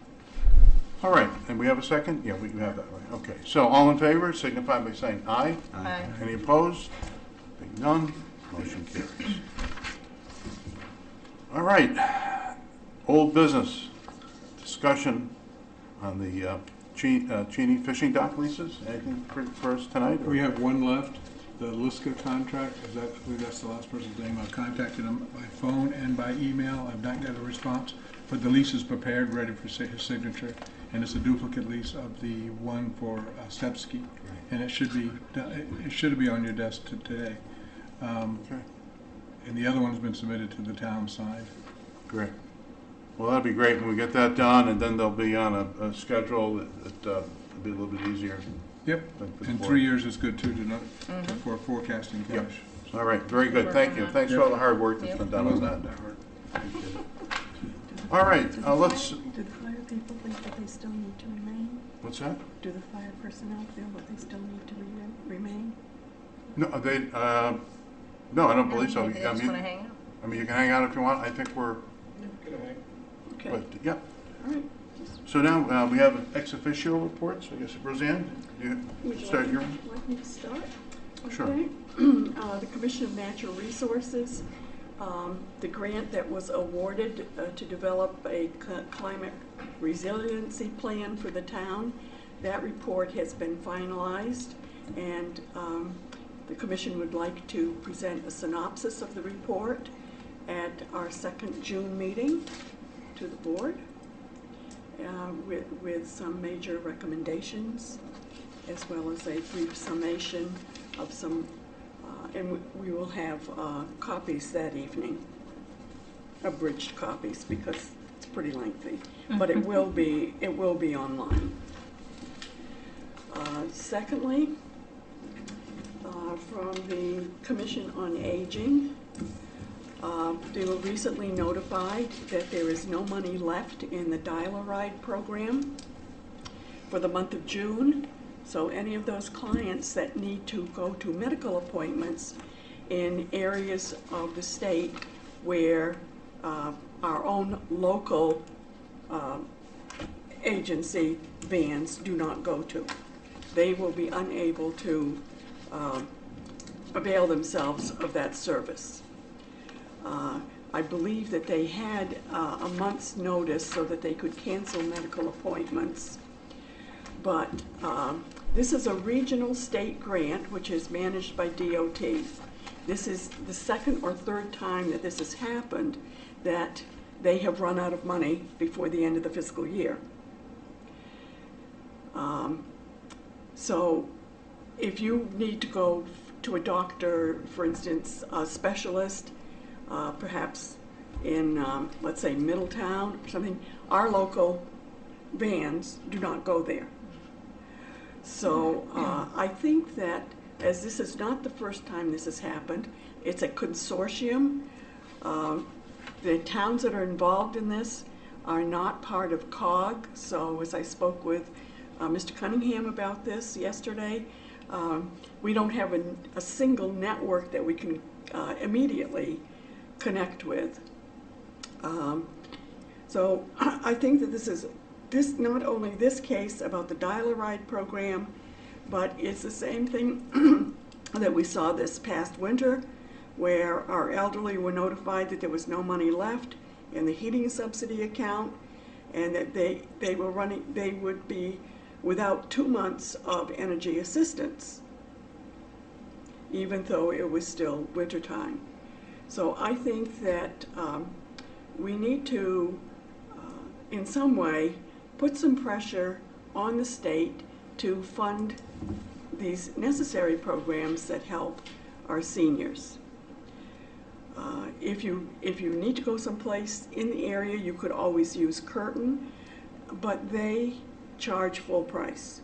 all right, and we have a second? Yeah, we have that, right. Okay, so all in favor, signify by saying aye. Aye. Any opposed? Being none, motion carries. All right, old business, discussion on the Cheney fishing dock leases. Anything for us tonight? or- We have one left, the Liska contract. I believe that's the last person's name. I've contacted him by phone and by email. I've not got a response, but the lease is prepared, ready for his signature, and it's a duplicate lease of the one for Stepsky, and it should be on your desk today. Okay, And the other one's been submitted to the town side. great. Well, that'd be great when we get that done, and then they'll be on a schedule that'll be a little bit easier. Yep, Thank you and for 3 it. years is good too, for forecasting Yep. cash. All right, very good, thank you. Thanks for all the hard work that's been done on that. Appreciate it. All right, let's, Do the fire people think that they still need to remain? what's that? Do the fire personnel feel that they still need to remain? No, no, I don't believe so. Maybe they just want to hang out. I mean, you can hang out if you want. I think we're, Okay, but, yeah. all right. So now we have ex officio reports. I guess, Roseanne, you Would you start your, like me to start? Sure. Okay. The Commission of Natural Resources, the grant that was awarded to develop a climate resiliency plan for the town, that report has been finalized, and the Commission would like to present a synopsis of the report at our second June meeting to the board, with some major recommendations, as well as a brief summation of some, and we will have copies that evening, abridged copies, because it's pretty lengthy, but it will be online. Secondly, from the Commission on Aging, they were recently notified that there is no money left in the Dial-A-Ride program for the month of June. So any of those clients that need to go to medical appointments in areas of the state where our own local agency vans do not go to, they will be unable to avail themselves of that service. I believe that they had a month's notice so that they could cancel medical appointments. But this is a regional state grant which is managed by DOT. This is the second or third time that this has happened, that they have run out of money before the end of the fiscal year. So if you need to go to a doctor, for instance, a specialist, perhaps in, let's say, Middletown or something, our local vans do not go there. So I think that, as this is not the first time this has happened, it's a consortium. The towns that are involved in this are not part of COG. So as I spoke with Mr. Cunningham about this yesterday, we don't have a single network that we can immediately connect with. So I think that this not only this case about the dial-a-ride program, but it's the same thing that we saw this past winter, where our elderly were notified that there was no money left in the heating subsidy account, and that they would be without 2 months of energy assistance, even though it was still wintertime. So I think that we need to, in some way, put some pressure on the state to fund these necessary programs that help our seniors. If you need to go someplace in the area, you could always use Curtin, but they charge full price.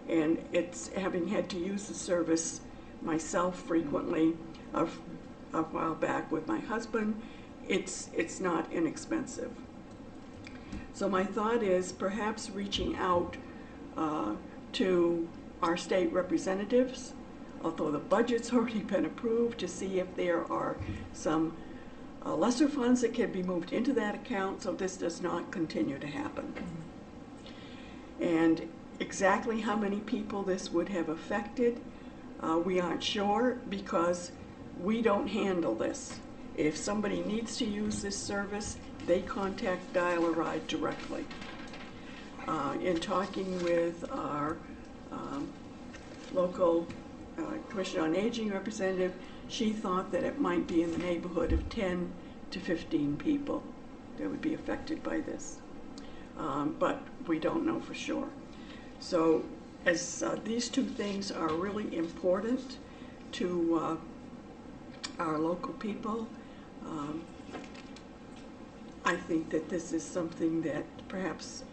And it's, having had to use the service myself frequently a while back with my husband, it's not inexpensive. So my thought is perhaps reaching out to our state representatives, although the budget's already been approved, to see if there are some lesser funds that can be moved into that account so this does not continue to happen. And exactly how many people this would have affected, we aren't sure, because we don't handle this. If somebody needs to use this service, they contact Dial-A-Ride directly. In talking with our local Commission on Aging representative, she thought that it might be in the neighborhood of 10 to 15 people that would be affected by this. But we don't know for sure. So as these two things are really important to our local people, I think that this is something that perhaps,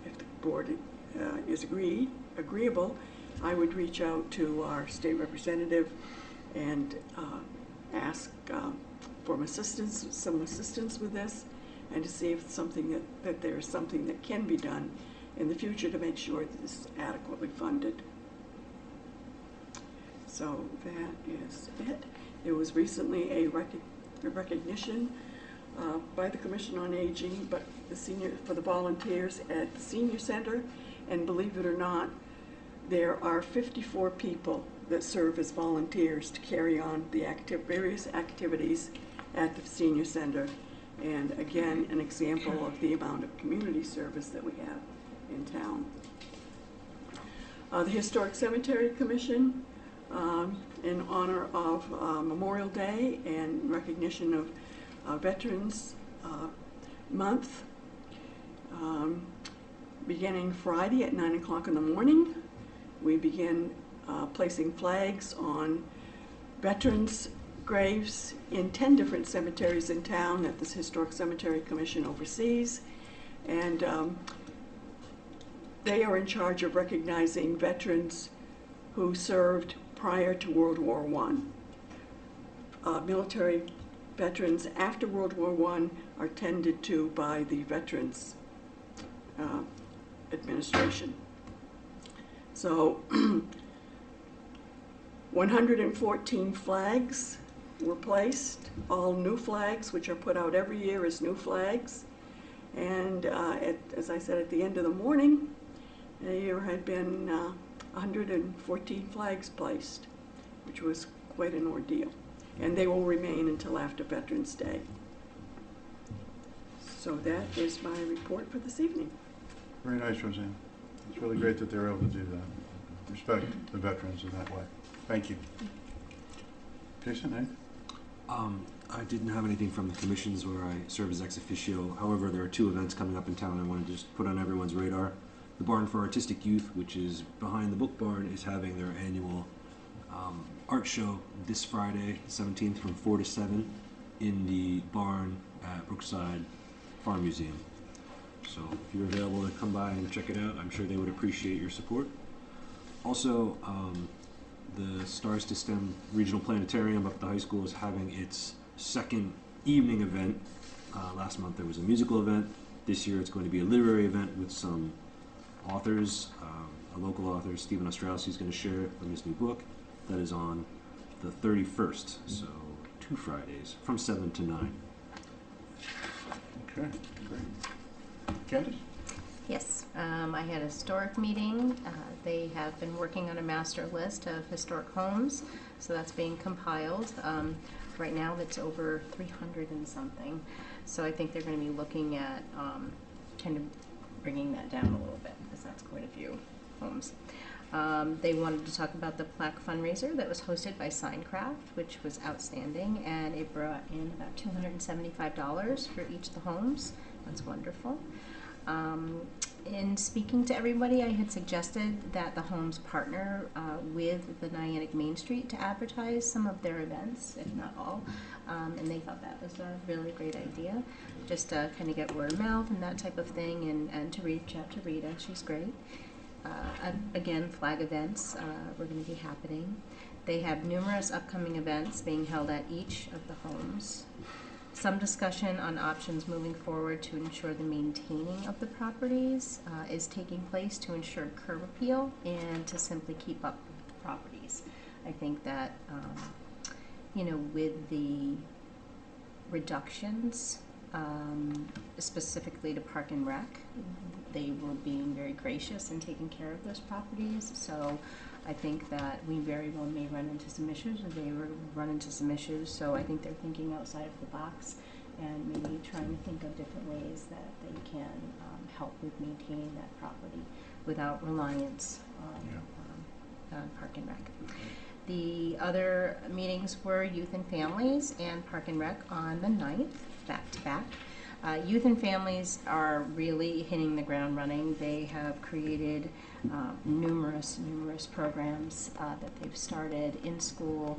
if the board is agreeable, I would reach out to our state representative and ask for some assistance with this, and to see if it's something that there's something that can be done in the future to make sure that this is adequately funded. So that is it. There was recently a recognition by the Commission on Aging, but for the volunteers at the senior center, and believe it or not, there are 54 people that serve as volunteers to carry on the various activities at the senior center. And again, an example of the amount of community service that we have in town. The Historic Cemetery Commission, in honor of Memorial Day and recognition of Veterans Month, beginning Friday at 9 o'clock in the morning, we begin placing flags on veterans' graves in 10 different cemeteries in town that this Historic Cemetery Commission oversees. And they are in charge of recognizing veterans who served prior to World War I. Military veterans after World War I are tended to by the Veterans Administration. So 114 flags were placed, all new flags, which are put out every year as new flags. And as I said, at the end of the morning, there had been 114 flags placed, which was quite an ordeal. and they will remain until after Veterans Day. So that is my report for this evening. Very nice, Roseanne. It's really great that they're able to do that. Respect the veterans in that way. Thank you. Jason, anything? I didn't have anything from the commissions where I serve as ex officio. However, there are 2 events coming up in town I wanted to just put on everyone's radar. The Barn for Artistic Youth, which is behind the Book Barn, is having their annual art show this Friday, 17th, from 4 to 7 in the barn at Brookside Farm Museum. So if you're available to come by and check it out, I'm sure they would appreciate your support. Also, the Stars to STEM Regional Planetarium up at the high school is having its 2nd evening event. Last month there was a musical event. This year it's going to be a literary event with some authors. A local author, Stephen Ostrowski, is going to share from his new book. That is on the 31st, so 2 Fridays, from 7 to 9. Okay, great. Candace? Yes, I had a historic meeting. They have been working on a master list of historic homes, so that's being compiled. Right now, that's over 300 and something. So I think they're going to be looking at kind of bringing that down a little bit, because that's quite a few homes. They wanted to talk about the plaque fundraiser that was hosted by Signcraft, which was outstanding, and it brought in about $275 for each of the homes. That's wonderful. In speaking to everybody, I had suggested that the homes partner with the Niantic Main Street to advertise some of their events, if not all, and they thought that was a really great idea, just to kind of get word of mouth and that type of thing, and to reach out to Rita. She's great. Again, flag events were going to be happening. They have numerous upcoming events being held at each of the homes. Some discussion on options moving forward to ensure the maintaining of the properties is taking place to ensure curb appeal and to simply keep up the properties. I think that, with the reductions, specifically to Park and Rec, they were being very gracious in taking care of those properties. So I think that we very well may run into some issues, or they will run into some issues. So I think they're thinking outside of the box and maybe trying to think of different ways that they can help with maintaining that property without reliance on Park and Rec. The other meetings were Youth and Families and Park and Rec on the 9th, back to back. Youth and Families are really hitting the ground running. They have created numerous programs that they've started in school.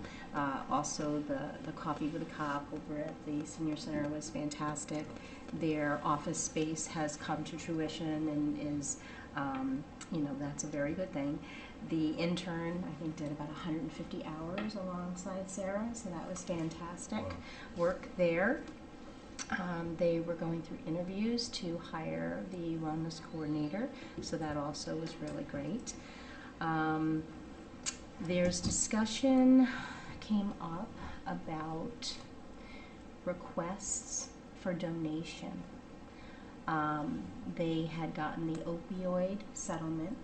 Also, the Coffee with a Cop over at the Senior Center was fantastic. Their office space has come to fruition and is, that's a very good thing. The intern, I think, did about 150 hours alongside Sarah, so that was fantastic work there. They were going through interviews to hire the wellness coordinator, so that also was really great. There's discussion came up about requests for donation. They had gotten the opioid settlement,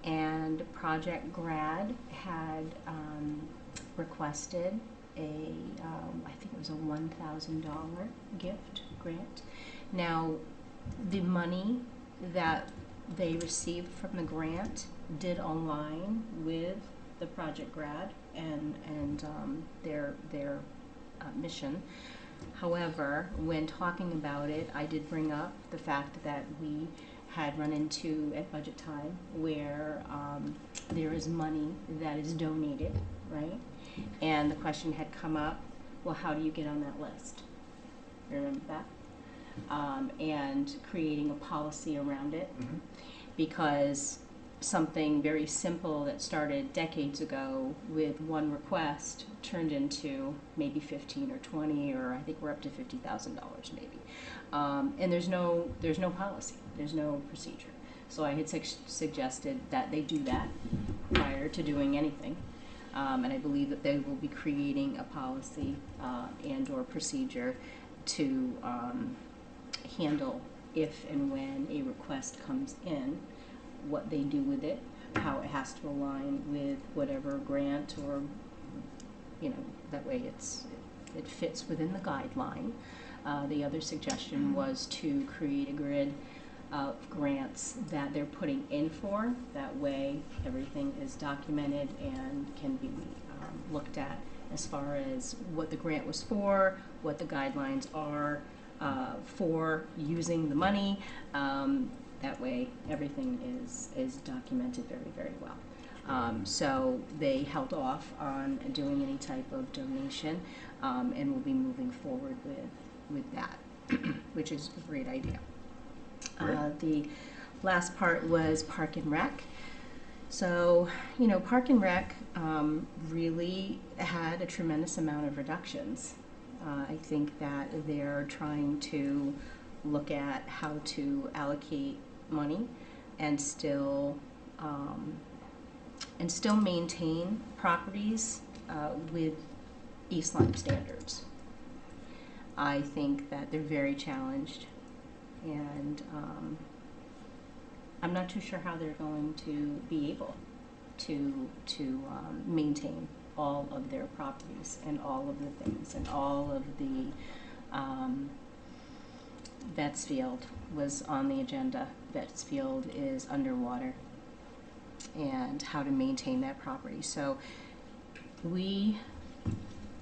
and Project Grad had requested I think it was a $1,000 gift grant. Now, the money that they received from the grant did align with the Project Grad and their mission. However, when talking about it, I did bring up the fact that we had run into at budget time where there is money that is donated, right? And the question had come up, well, how do you get on that list? Remember that? And creating a policy around it, because something very simple that started decades ago with one request turned into maybe 15 or 20, or I think we're up to $50,000 maybe. And there's no policy, there's no procedure. So I had suggested that they do that prior to doing anything. And I believe that they will be creating a policy and or procedure to handle if and when a request comes in, what they do with it, how it has to align with whatever grant or that way it fits within the guideline. The other suggestion was to create a grid of grants that they're putting in for. That way everything is documented and can be looked at as far as what the grant was for, what the guidelines are for using the money. That way everything is documented very, very well. So they held off on doing any type of donation, and will be moving forward with that, which is a great idea. The last part was Park and Rec. So, Park and Rec really had a tremendous amount of reductions. I think that they're trying to look at how to allocate money and still maintain properties with East Lyme standards. I think that they're very challenged, and I'm not too sure how they're going to be able to maintain all of their properties and all of the things and all of the Vetsfield was on the agenda. Vetsfield is underwater, and how to maintain that property. So we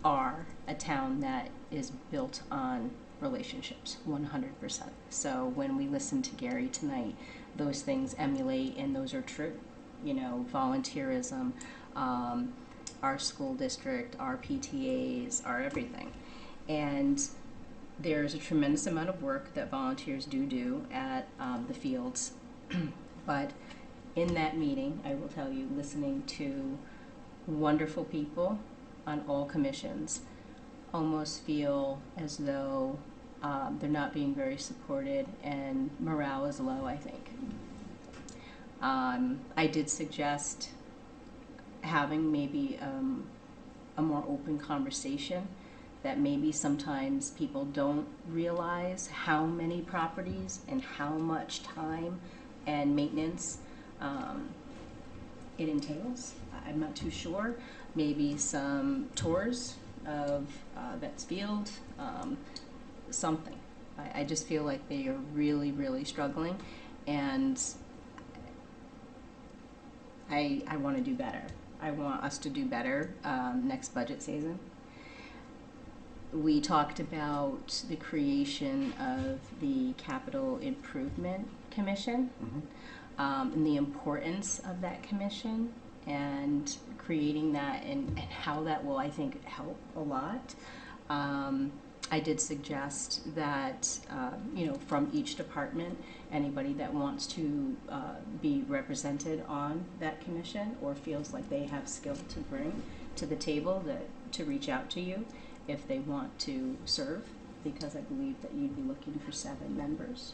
are a town that is built on relationships, 100%. So when we listen to Gary tonight, those things emulate, and those are true. Volunteerism, our school district, our PTAs, our everything. And there's a tremendous amount of work that volunteers do at the fields. But in that meeting, I will tell you, listening to wonderful people on all commissions, almost feel as though they're not being very supported, and morale is low, I think. I did suggest having maybe a more open conversation, that maybe sometimes people don't realize how many properties and how much time and maintenance it entails. I'm not too sure. Maybe some tours of Vetsfield, something. I just feel like they are really, really struggling, and I want to do better. I want us to do better next budget season. We talked about the creation of the Capital Improvement Commission, and the importance of that commission, and creating that, and how that will, I think, help a lot. I did suggest that, from each department, anybody that wants to be represented on that commission or feels like they have skill to bring to the table, to reach out to you if they want to serve, because I believe that you'd be looking for 7 members.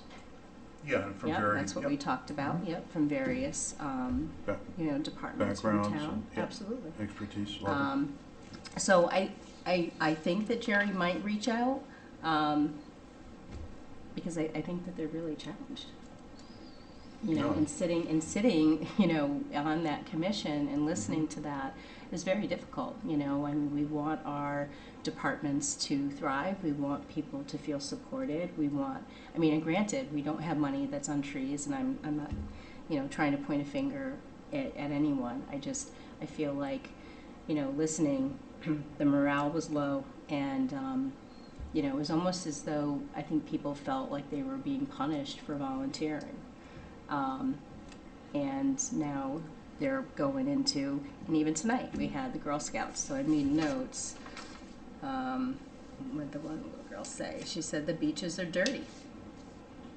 Yeah, and from Yep, very, that's what we talked about. Yep, from various, departments from backgrounds town. and, Absolutely. expertise. So I think that Jerry might reach out, because I think that they're really challenged. And sitting, on that commission and listening to that is very difficult. I mean, we want our departments to thrive. We want people to feel supported. We want, and granted, we don't have money that's on trees, and I'm not, trying to point a finger at anyone. I feel like, listening, the morale was low, and, it was almost as though I think people felt like they were being punished for volunteering. And now they're going into, and even tonight we had the Girl Scouts, so I made notes. What did the one little girl say? She said the beaches are dirty,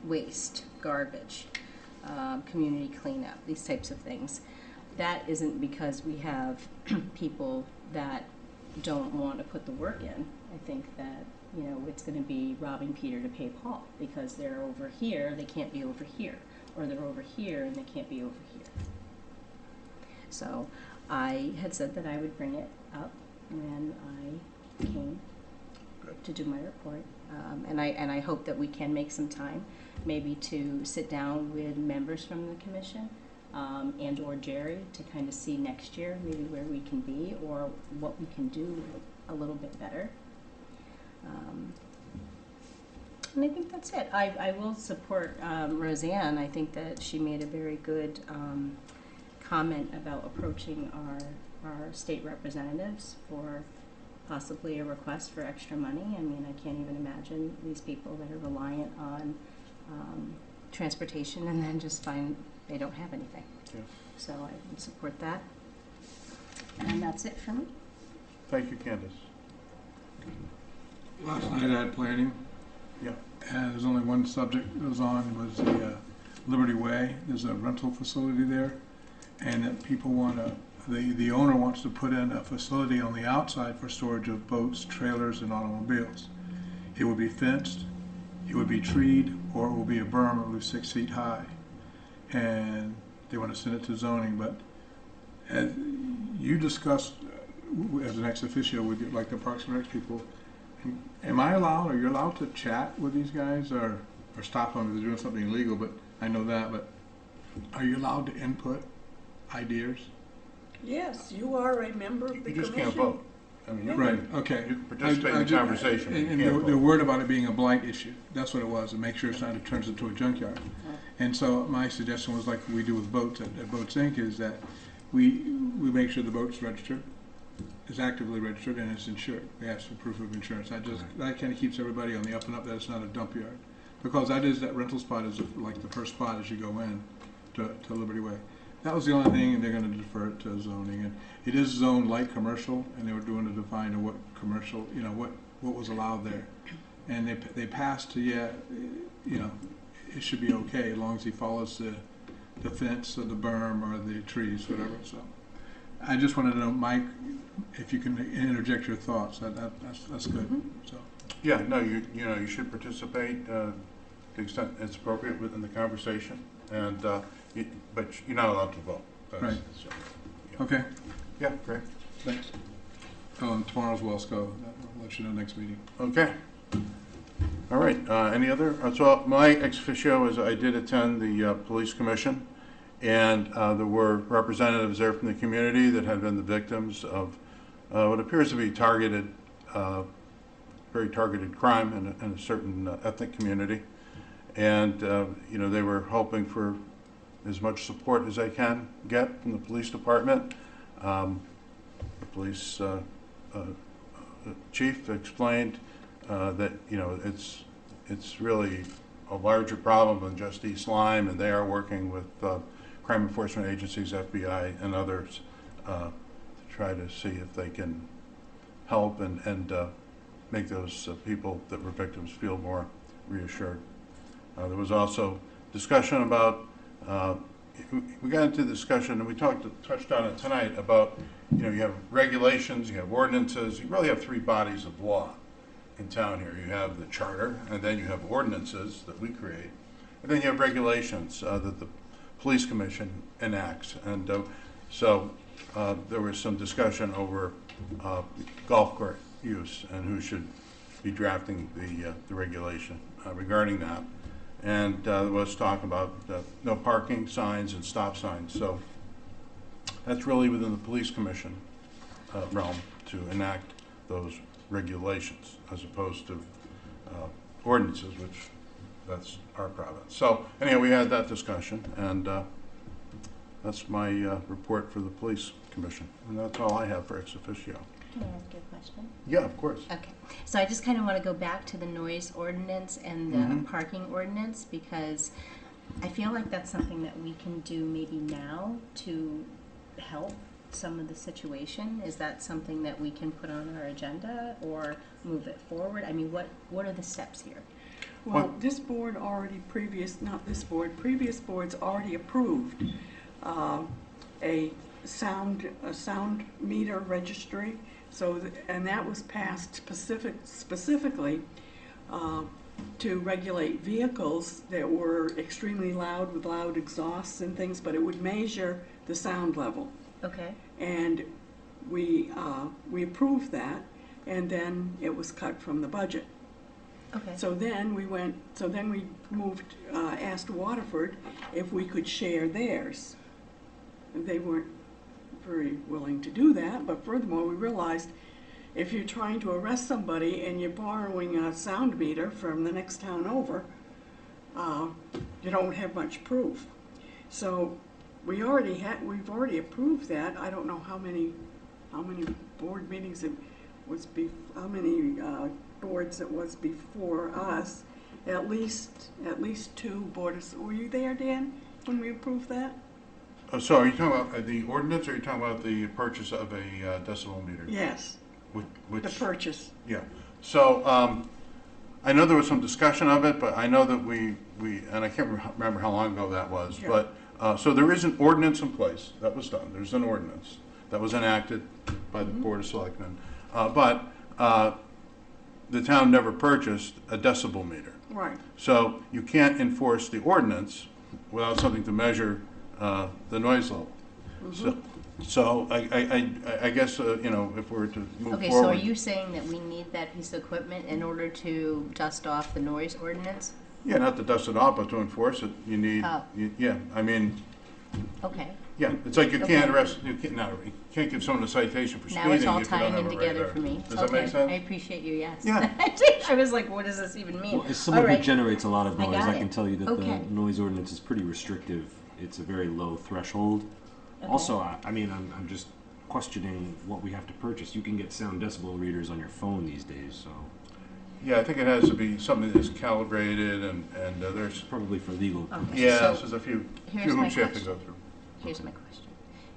waste, garbage, community cleanup, these types of things. That isn't because we have people that don't want to put the work in. I think that, it's going to be robbing Peter to pay Paul, because they're over here, they can't be over here. Or they're over here and they can't be over here. So I had said that I would bring it up when I came to do my report. And I hope that we can make some time maybe to sit down with members from the commission and or Jerry to kind of see next year maybe where we can be or what we can do a little bit better. And I think that's it. I will support Roseanne. I think that she made a very good comment about approaching our state representatives for possibly a request for extra money. I mean, I can't even imagine these people that are reliant on transportation and then just find they don't have anything. Yeah. So I would support that. And that's it for me. Thank you, Candace. Last night I had planning. Yeah. And there's only one subject that was on, was the Liberty Way. There's a rental facility there, and that people want to, the owner wants to put in a facility on the outside for storage of boats, trailers, and automobiles. It would be fenced, it would be treed, or it will be a berm that will be 6 feet high. And they want to send it to zoning, but as you discussed as an ex officio with like the Parks and Rec people, am I allowed, or you're allowed to chat with these guys or stop them if they're doing something illegal? But I know that, but are you allowed to input ideas? Yes, you are a member of the commission. You just can't vote. I mean, you right, can, okay. you participate in the conversation. And they're worried about it being a blight issue. That's what it was, and make sure it's not, it turns into a junkyard. And so my suggestion was, like we do with boats at Boats Inc., is that we make sure the boat's registered, is actively registered, and it's insured. They ask for proof of insurance. That kind of keeps everybody on the up and up that it's not a dump yard. Because that rental spot is like the first spot as you go in to Liberty Way. That was the only thing, and they're going to defer it to zoning. And it is zoned light commercial, and they were doing to define what commercial, what was allowed there. And they passed to, it should be okay as long as he follows the fence or the berm or the trees, whatever. So I just wanted to know, Mike, if you can interject your thoughts. That's good. Mm-hmm. So. Yeah, no, you should participate to the extent it's appropriate within the conversation, and but you're not allowed to vote. Right. So, yeah. Okay. Yeah, great. Thanks. Tomorrow's Wellsco. I'll let you know next meeting. Okay. All right. Any other? So my ex officio is I did attend the police commission, and there were representatives there from the community that had been the victims of what appears to be very targeted crime in a certain ethnic community, and they were hoping for as much support as they can get from the police department. The police chief explained that it's really a larger problem than just East Lyme, and they are working with crime enforcement agencies, FBI, and others to try to see if they can help and make those people that were victims feel more reassured. There was also discussion about, we got into the discussion, and we touched on it tonight, about, you have regulations, you have ordinances, you really have three bodies of law in town here. You have the charter, and then you have ordinances that we create, and then you have regulations that the police commission enacts. And so there was some discussion over golf court use and who should be drafting the regulation regarding that. And there was talk about no parking signs and stop signs. So that's really within the police commission realm to enact those regulations as opposed to ordinances, which that's our province. So anyway, we had that discussion, and that's my report for the police commission. And that's all I have for ex officio. Can I ask you a question? Yeah, of course. Okay. So I just kind of want to go back to the noise ordinance and the parking ordinance, because I feel like that's something that we can do maybe now to help some of the situation. Is that something that we can put on our agenda or move it forward? I mean, what are the steps here? Well, this board already previous boards already approved a sound meter registry. So, and that was passed specifically to regulate vehicles that were extremely loud with loud exhausts and things, but it would measure the sound level. Okay. And we approved that, and then it was cut from the budget. Okay. So then we moved, asked Waterford if we could share theirs. they weren't very willing to do that. But furthermore, we realized if you're trying to arrest somebody and you're borrowing a sound meter from the next town over, you don't have much proof. So we've already approved that. I don't know how many board meetings it was, how many boards it was before us. At least 2 boards. Were you there, Dan, when we approved that? So are you talking about the ordinance, or are you talking about the purchase of a decibel meter? Yes. Which, The purchase. yeah. So I know there was some discussion of it, but I know that we and I can't remember how long ago that was, Yeah. but so there is an ordinance in place. That was done. There's an ordinance that was enacted by the Board of Selectmen. But the town never purchased a decibel meter. Right. So you can't enforce the ordinance without something to measure the noise level. So I guess, you know, if we were to move Okay, forward. so are you saying that we need that piece of equipment in order to dust off the noise ordinance? Yeah, not to dust it off, but to enforce it, you need, Oh. yeah, I mean, Okay. yeah, it's like you can't Okay. arrest, you can't give someone a citation for Now speeding if it's you all don't tying have in it right together there. for me. Does that make Okay, sense? I appreciate you, yes. Yeah. I was like, what does this even mean? Well, as someone All who right. generates a lot of I noise, got I it. can tell you that Okay. the noise ordinance is pretty restrictive. It's a very low threshold. Okay. Also, I mean, I'm just questioning what we have to purchase. You can get sound decibel readers on your phone these days, so. Yeah, I think it has to be something that's calibrated and there's. Probably for legal Okay, purposes. Yeah, so there's a few here's my hoops you have to question. go through. Here's my question.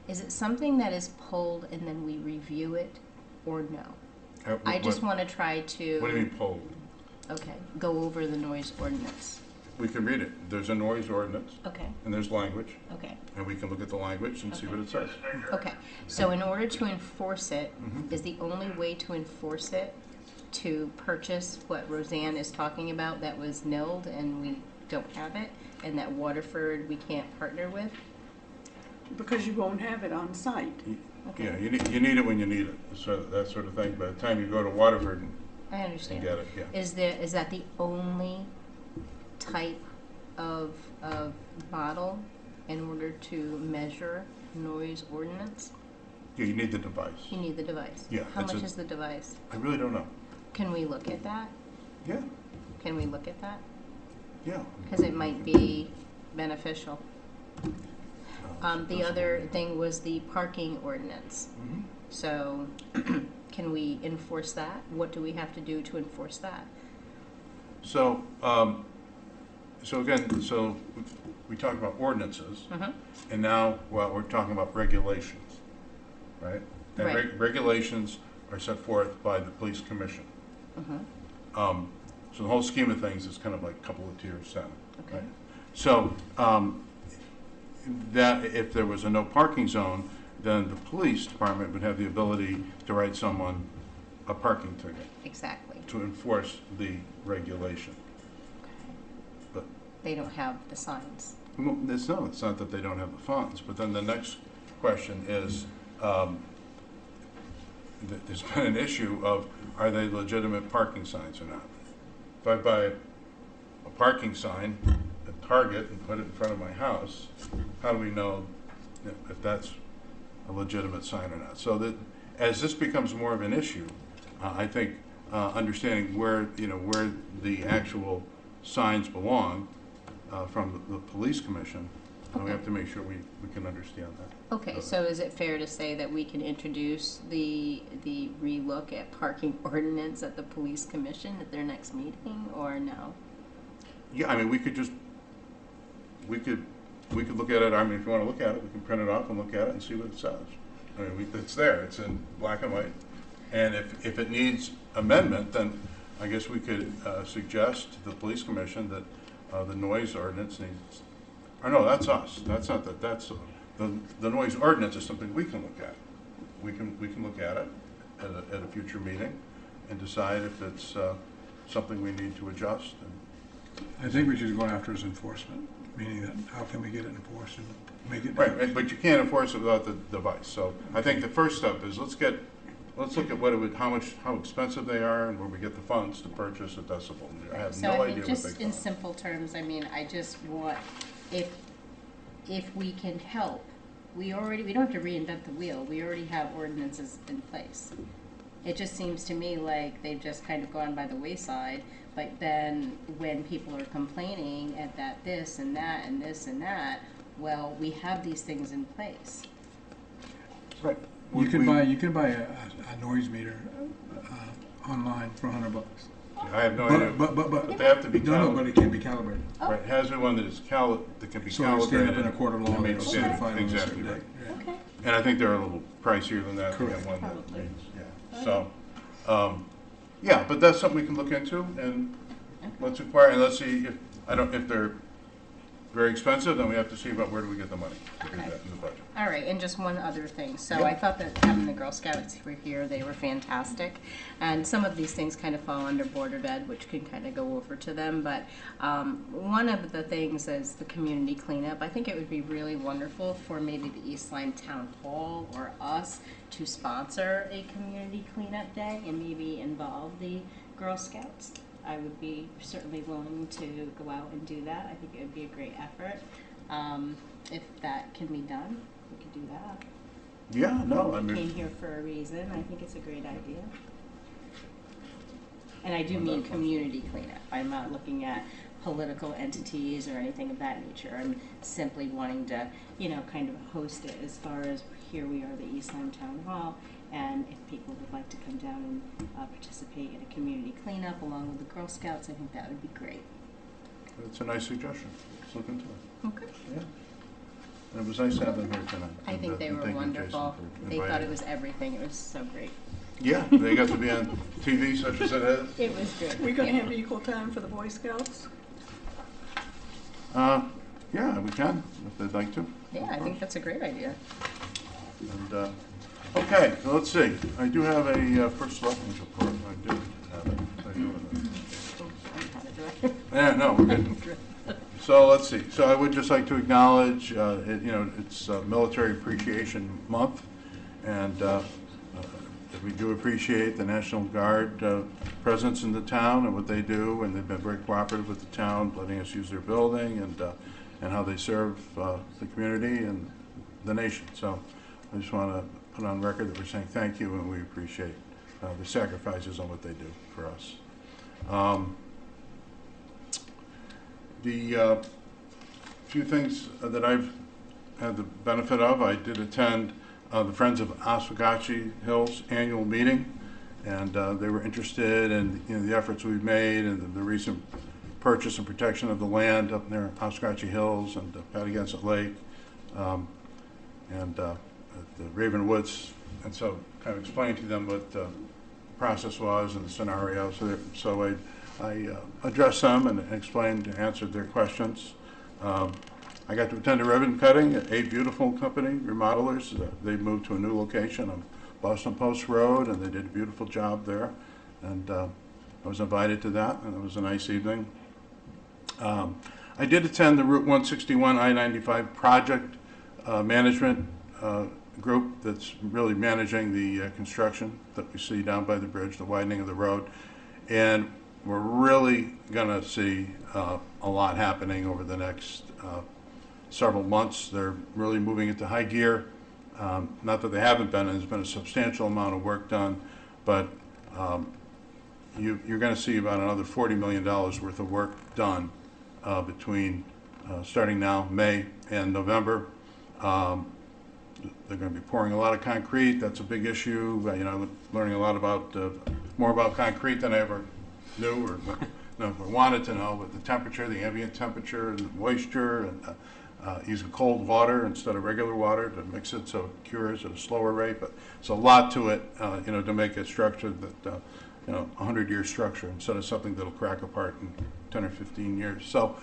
Is it something that is pulled and then we review it, or no? I just want to try to. What do you mean poll? Okay, go over the noise ordinance. We can read it. There's a noise ordinance. Okay. And there's language. Okay. And we can look at the language and see what it says. Okay, so in order to enforce it, Mhm. is the only way to enforce it to purchase what Roseanne is talking about that was nilled and we don't have it, and that Waterford we can't partner with? Because you won't have it on site. Yeah, you need it when you need it, so that sort of thing. By the time you go to Waterford and I understand. get it, yeah. Is that the only type of model in order to measure noise ordinance? Yeah, you need the device. You need the device. Yeah, How it's much a- is the device? I really don't know. Can we look at that? Yeah, Can we look at that? yeah. Because it might be beneficial. The other thing was the parking ordinance. Mhm. So can we enforce that? What do we have to do to enforce that? So, so again, so we talk about ordinances, Mhm. and now, well, we're talking about regulations, right? And Right. regulations are set forth by the police commission. Mhm. So the whole scheme of things is kind of like a couple of tiers down. Okay. Right? So, that if there was a no parking zone, then the police department would have the ability to write someone a parking ticket Exactly. to enforce the regulation. But They don't have the signs. well, it's not that they don't have the funds, but then the next question is, there's been an issue of, are they legitimate parking signs or not? If I buy a parking sign at Target and put it in front of my house, how do we know if that's a legitimate sign or not? So that, as this becomes more of an issue, I think understanding where the actual signs belong from the police commission, we have to make sure we can understand that. Okay, so is it fair to say that we can introduce the relook at parking ordinance at the police commission at their next meeting, or no? Yeah, I mean, we could look at it. I mean, if you want to look at it, we can print it off and look at it and see what it says. I mean, it's there. It's in black and white. And if it needs amendment, then I guess we could suggest to the police commission that the noise ordinance needs. Or no, that's us. That's not that. That's the noise ordinance is something we can look at. We can look at it at a future meeting and decide if it's something we need to adjust. I think we should go after is enforcement, meaning that how can we get it enforced and make it. Right, but you can't enforce it without the device. So I think the first step is let's look at what it would, how expensive they are, and where we get the funds to purchase a decibel. I have So no I mean, idea what just they in cost. simple terms, I mean, I just want, if we can help we don't have to reinvent the wheel. We already have ordinances in place. It just seems to me like they've just kind of gone by the wayside. But then when people are complaining at that this and that and this and that, well, we have these things in place. Right. You can buy a noise meter online for $100. I have no idea. But they have to be but it can be calibrated. Right, it has to be one that is that can be So calibrated. it'll stand up in a quarter long, I mean, it'll stand- certify on a exactly certain right. day. Okay. And I think they're a little pricier than that. Correct. To get one that reads, yeah. So, yeah, but that's something we can look into, and let's inquire, and let's see if they're very expensive, then we have to see about where do we get the money to do Okay. that in the budget. All right, and just one other thing. So Yeah. I thought that having the Girl Scouts were here, they were fantastic. And some of these things kind of fall under Board of Ed, which can kind of go over to them. But one of the things is the community cleanup. I think it would be really wonderful for maybe the East Lyme Town Hall or us to sponsor a community cleanup day and maybe involve the Girl Scouts. I would be certainly willing to go out and do that. I think it would be a great effort. If that can be done, we could do that. Yeah, no, I We mean. came here for a reason. I think it's a great idea. And I do mean community cleanup. I'm not looking at political entities or anything of that nature. I'm simply wanting to, kind of host it as far as here we are, the East Lyme Town Hall, and if people would like to come down and participate in a community cleanup along with the Girl Scouts, I think that would be great. It's a nice suggestion. Let's look into it. Okay. Yeah. And it was nice to have them here tonight. I think they And were thank you, Jason, wonderful. for They thought inviting it was everything. It was so great. Yeah, they got to be on TV such as it is. It was good. We're going to have equal time for the Boy Scouts? Yeah, we can, if they'd like to. Yeah, I think that's a great idea. And, okay, so let's see. I do have a first selectmen's report. I do have it. Yeah, no, we're good. So let's see. So I would just like to acknowledge, it's Military Appreciation Month, and we do appreciate the National Guard presence in the town and what they do, and they've been very cooperative with the town, letting us use their building and how they serve the community and the nation. So I just want to put on record that we're saying thank you, and we appreciate the sacrifices on what they do for us. The few things that I've had the benefit of, I did attend the Friends of Oswegatchie Hills annual meeting, and they were interested in the efforts we've made and the recent purchase and protection of the land up near Oswegatchie Hills and Patagonic Lake and at the Raven Woods, and so kind of explained to them what the process was and the scenario. So I addressed them and explained and answered their questions. I got to attend a ribbon cutting at A Beautiful Company, remodelers. They moved to a new location on Boston Post Road, and they did a beautiful job there. And I was invited to that, and it was a nice evening. I did attend the Route 161 I-95 project management group that's really managing the construction that we see down by the bridge, the widening of the road. And we're really going to see a lot happening over the next several months. They're really moving into high gear. Not that they haven't been, and there's been a substantial amount of work done, but you're going to see about another $40 million worth of work done between starting now, May and November. They're going to be pouring a lot of concrete. That's a big issue. Learning a lot about more about concrete than I ever knew or wanted to know. But the temperature, the ambient temperature, and the moisture, and using cold water instead of regular water to mix it so it cures at a slower rate. But it's a lot to it, to make it structured that 100-year structure instead of something that'll crack apart in 10 or 15 years. So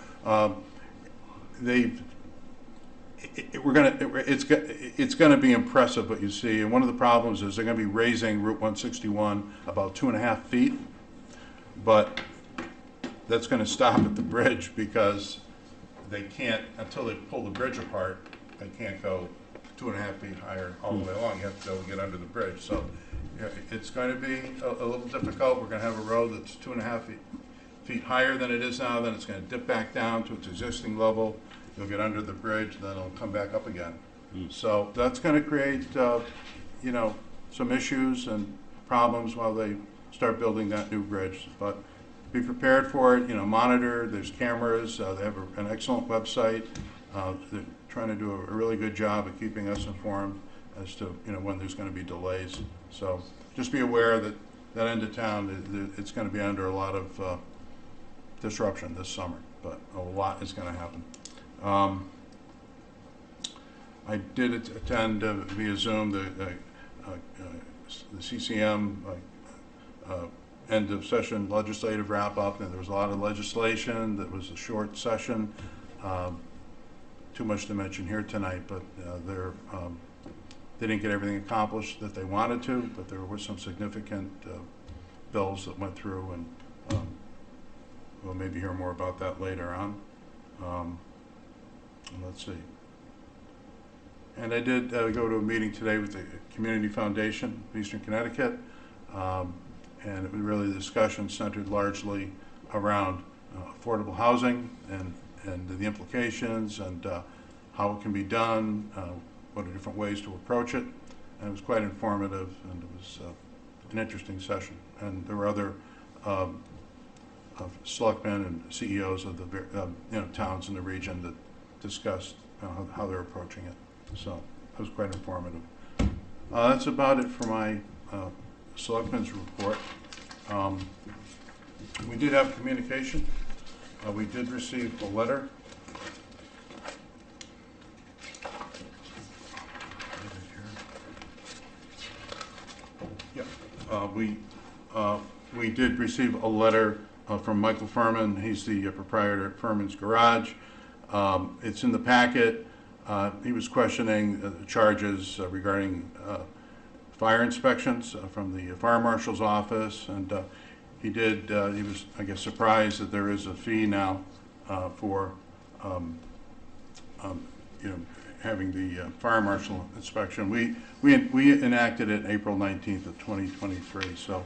it's going to be impressive what you see. And one of the problems is they're going to be raising Route 161 about 2.5 feet, but that's going to stop at the bridge because they can't, until they pull the bridge apart, they can't go 2.5 feet higher all the way along. You have to be able to get under the bridge. So it's going to be a little difficult. We're going to have a road that's 2.5 feet higher than it is now. Then it's going to dip back down to its existing level. You'll get under the bridge, then it'll come back up again. So that's going to create, you know, some issues and problems while they start building that new bridge. But be prepared for it, you know, monitor, there's cameras, they have an excellent website. They're trying to do a really good job of keeping us informed as to, you know, when there's going to be delays. So just be aware that that end of town, it's going to be under a lot of disruption this summer, but a lot is going to happen. I did attend via Zoom the CCM end of session legislative wrap up, and there was a lot of legislation. That was a short session. Too much to mention here tonight, but they didn't get everything accomplished that they wanted to, but there were some significant bills that went through, and we'll maybe hear more about that later on. Let's see. And I did go to a meeting today with the Community Foundation of Eastern Connecticut, and it was really the discussion centered largely around affordable housing and the implications and how it can be done, what are different ways to approach it. And it was quite informative, and it was an interesting session. And there were other selectmen and CEOs of the you know, towns in the region that discussed how they're approaching it. So it was quite informative. That's about it for my selectmen's report. We did have communication. We did receive a letter. We did receive a letter from Michael Furman. He's the proprietor at Furman's Garage. It's in the packet. He was questioning the charges regarding fire inspections from the fire marshal's office, and he was, I guess, surprised that there is a fee now for you know, having the fire marshal inspection. We enacted it April 19th of 2023, so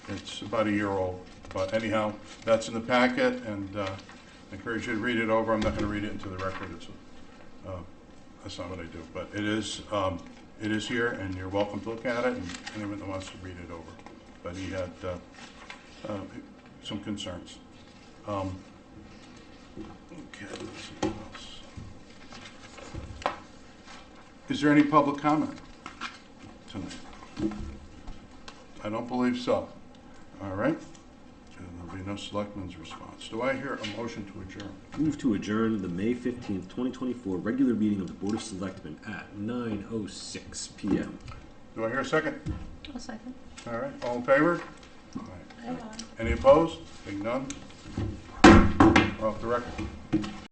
it's about a year old. But anyhow, that's in the packet, and I encourage you to read it over. I'm not going to read it into the record. That's not what I do, but it is here, and you're welcome to look at it, and anyone that wants to read it over. But he had some concerns. Okay, let's see what else. Is there any public comment tonight? I don't believe so. All right. There'll be no selectmen's response. Do I hear a motion to adjourn? Move to adjourn the May 15th, 2024 regular meeting of the Board of Selectmen at 9:06 p.m. Do I hear a second? I'll second. All right. All in favor? All right. Any opposed? Being none? We're off the record.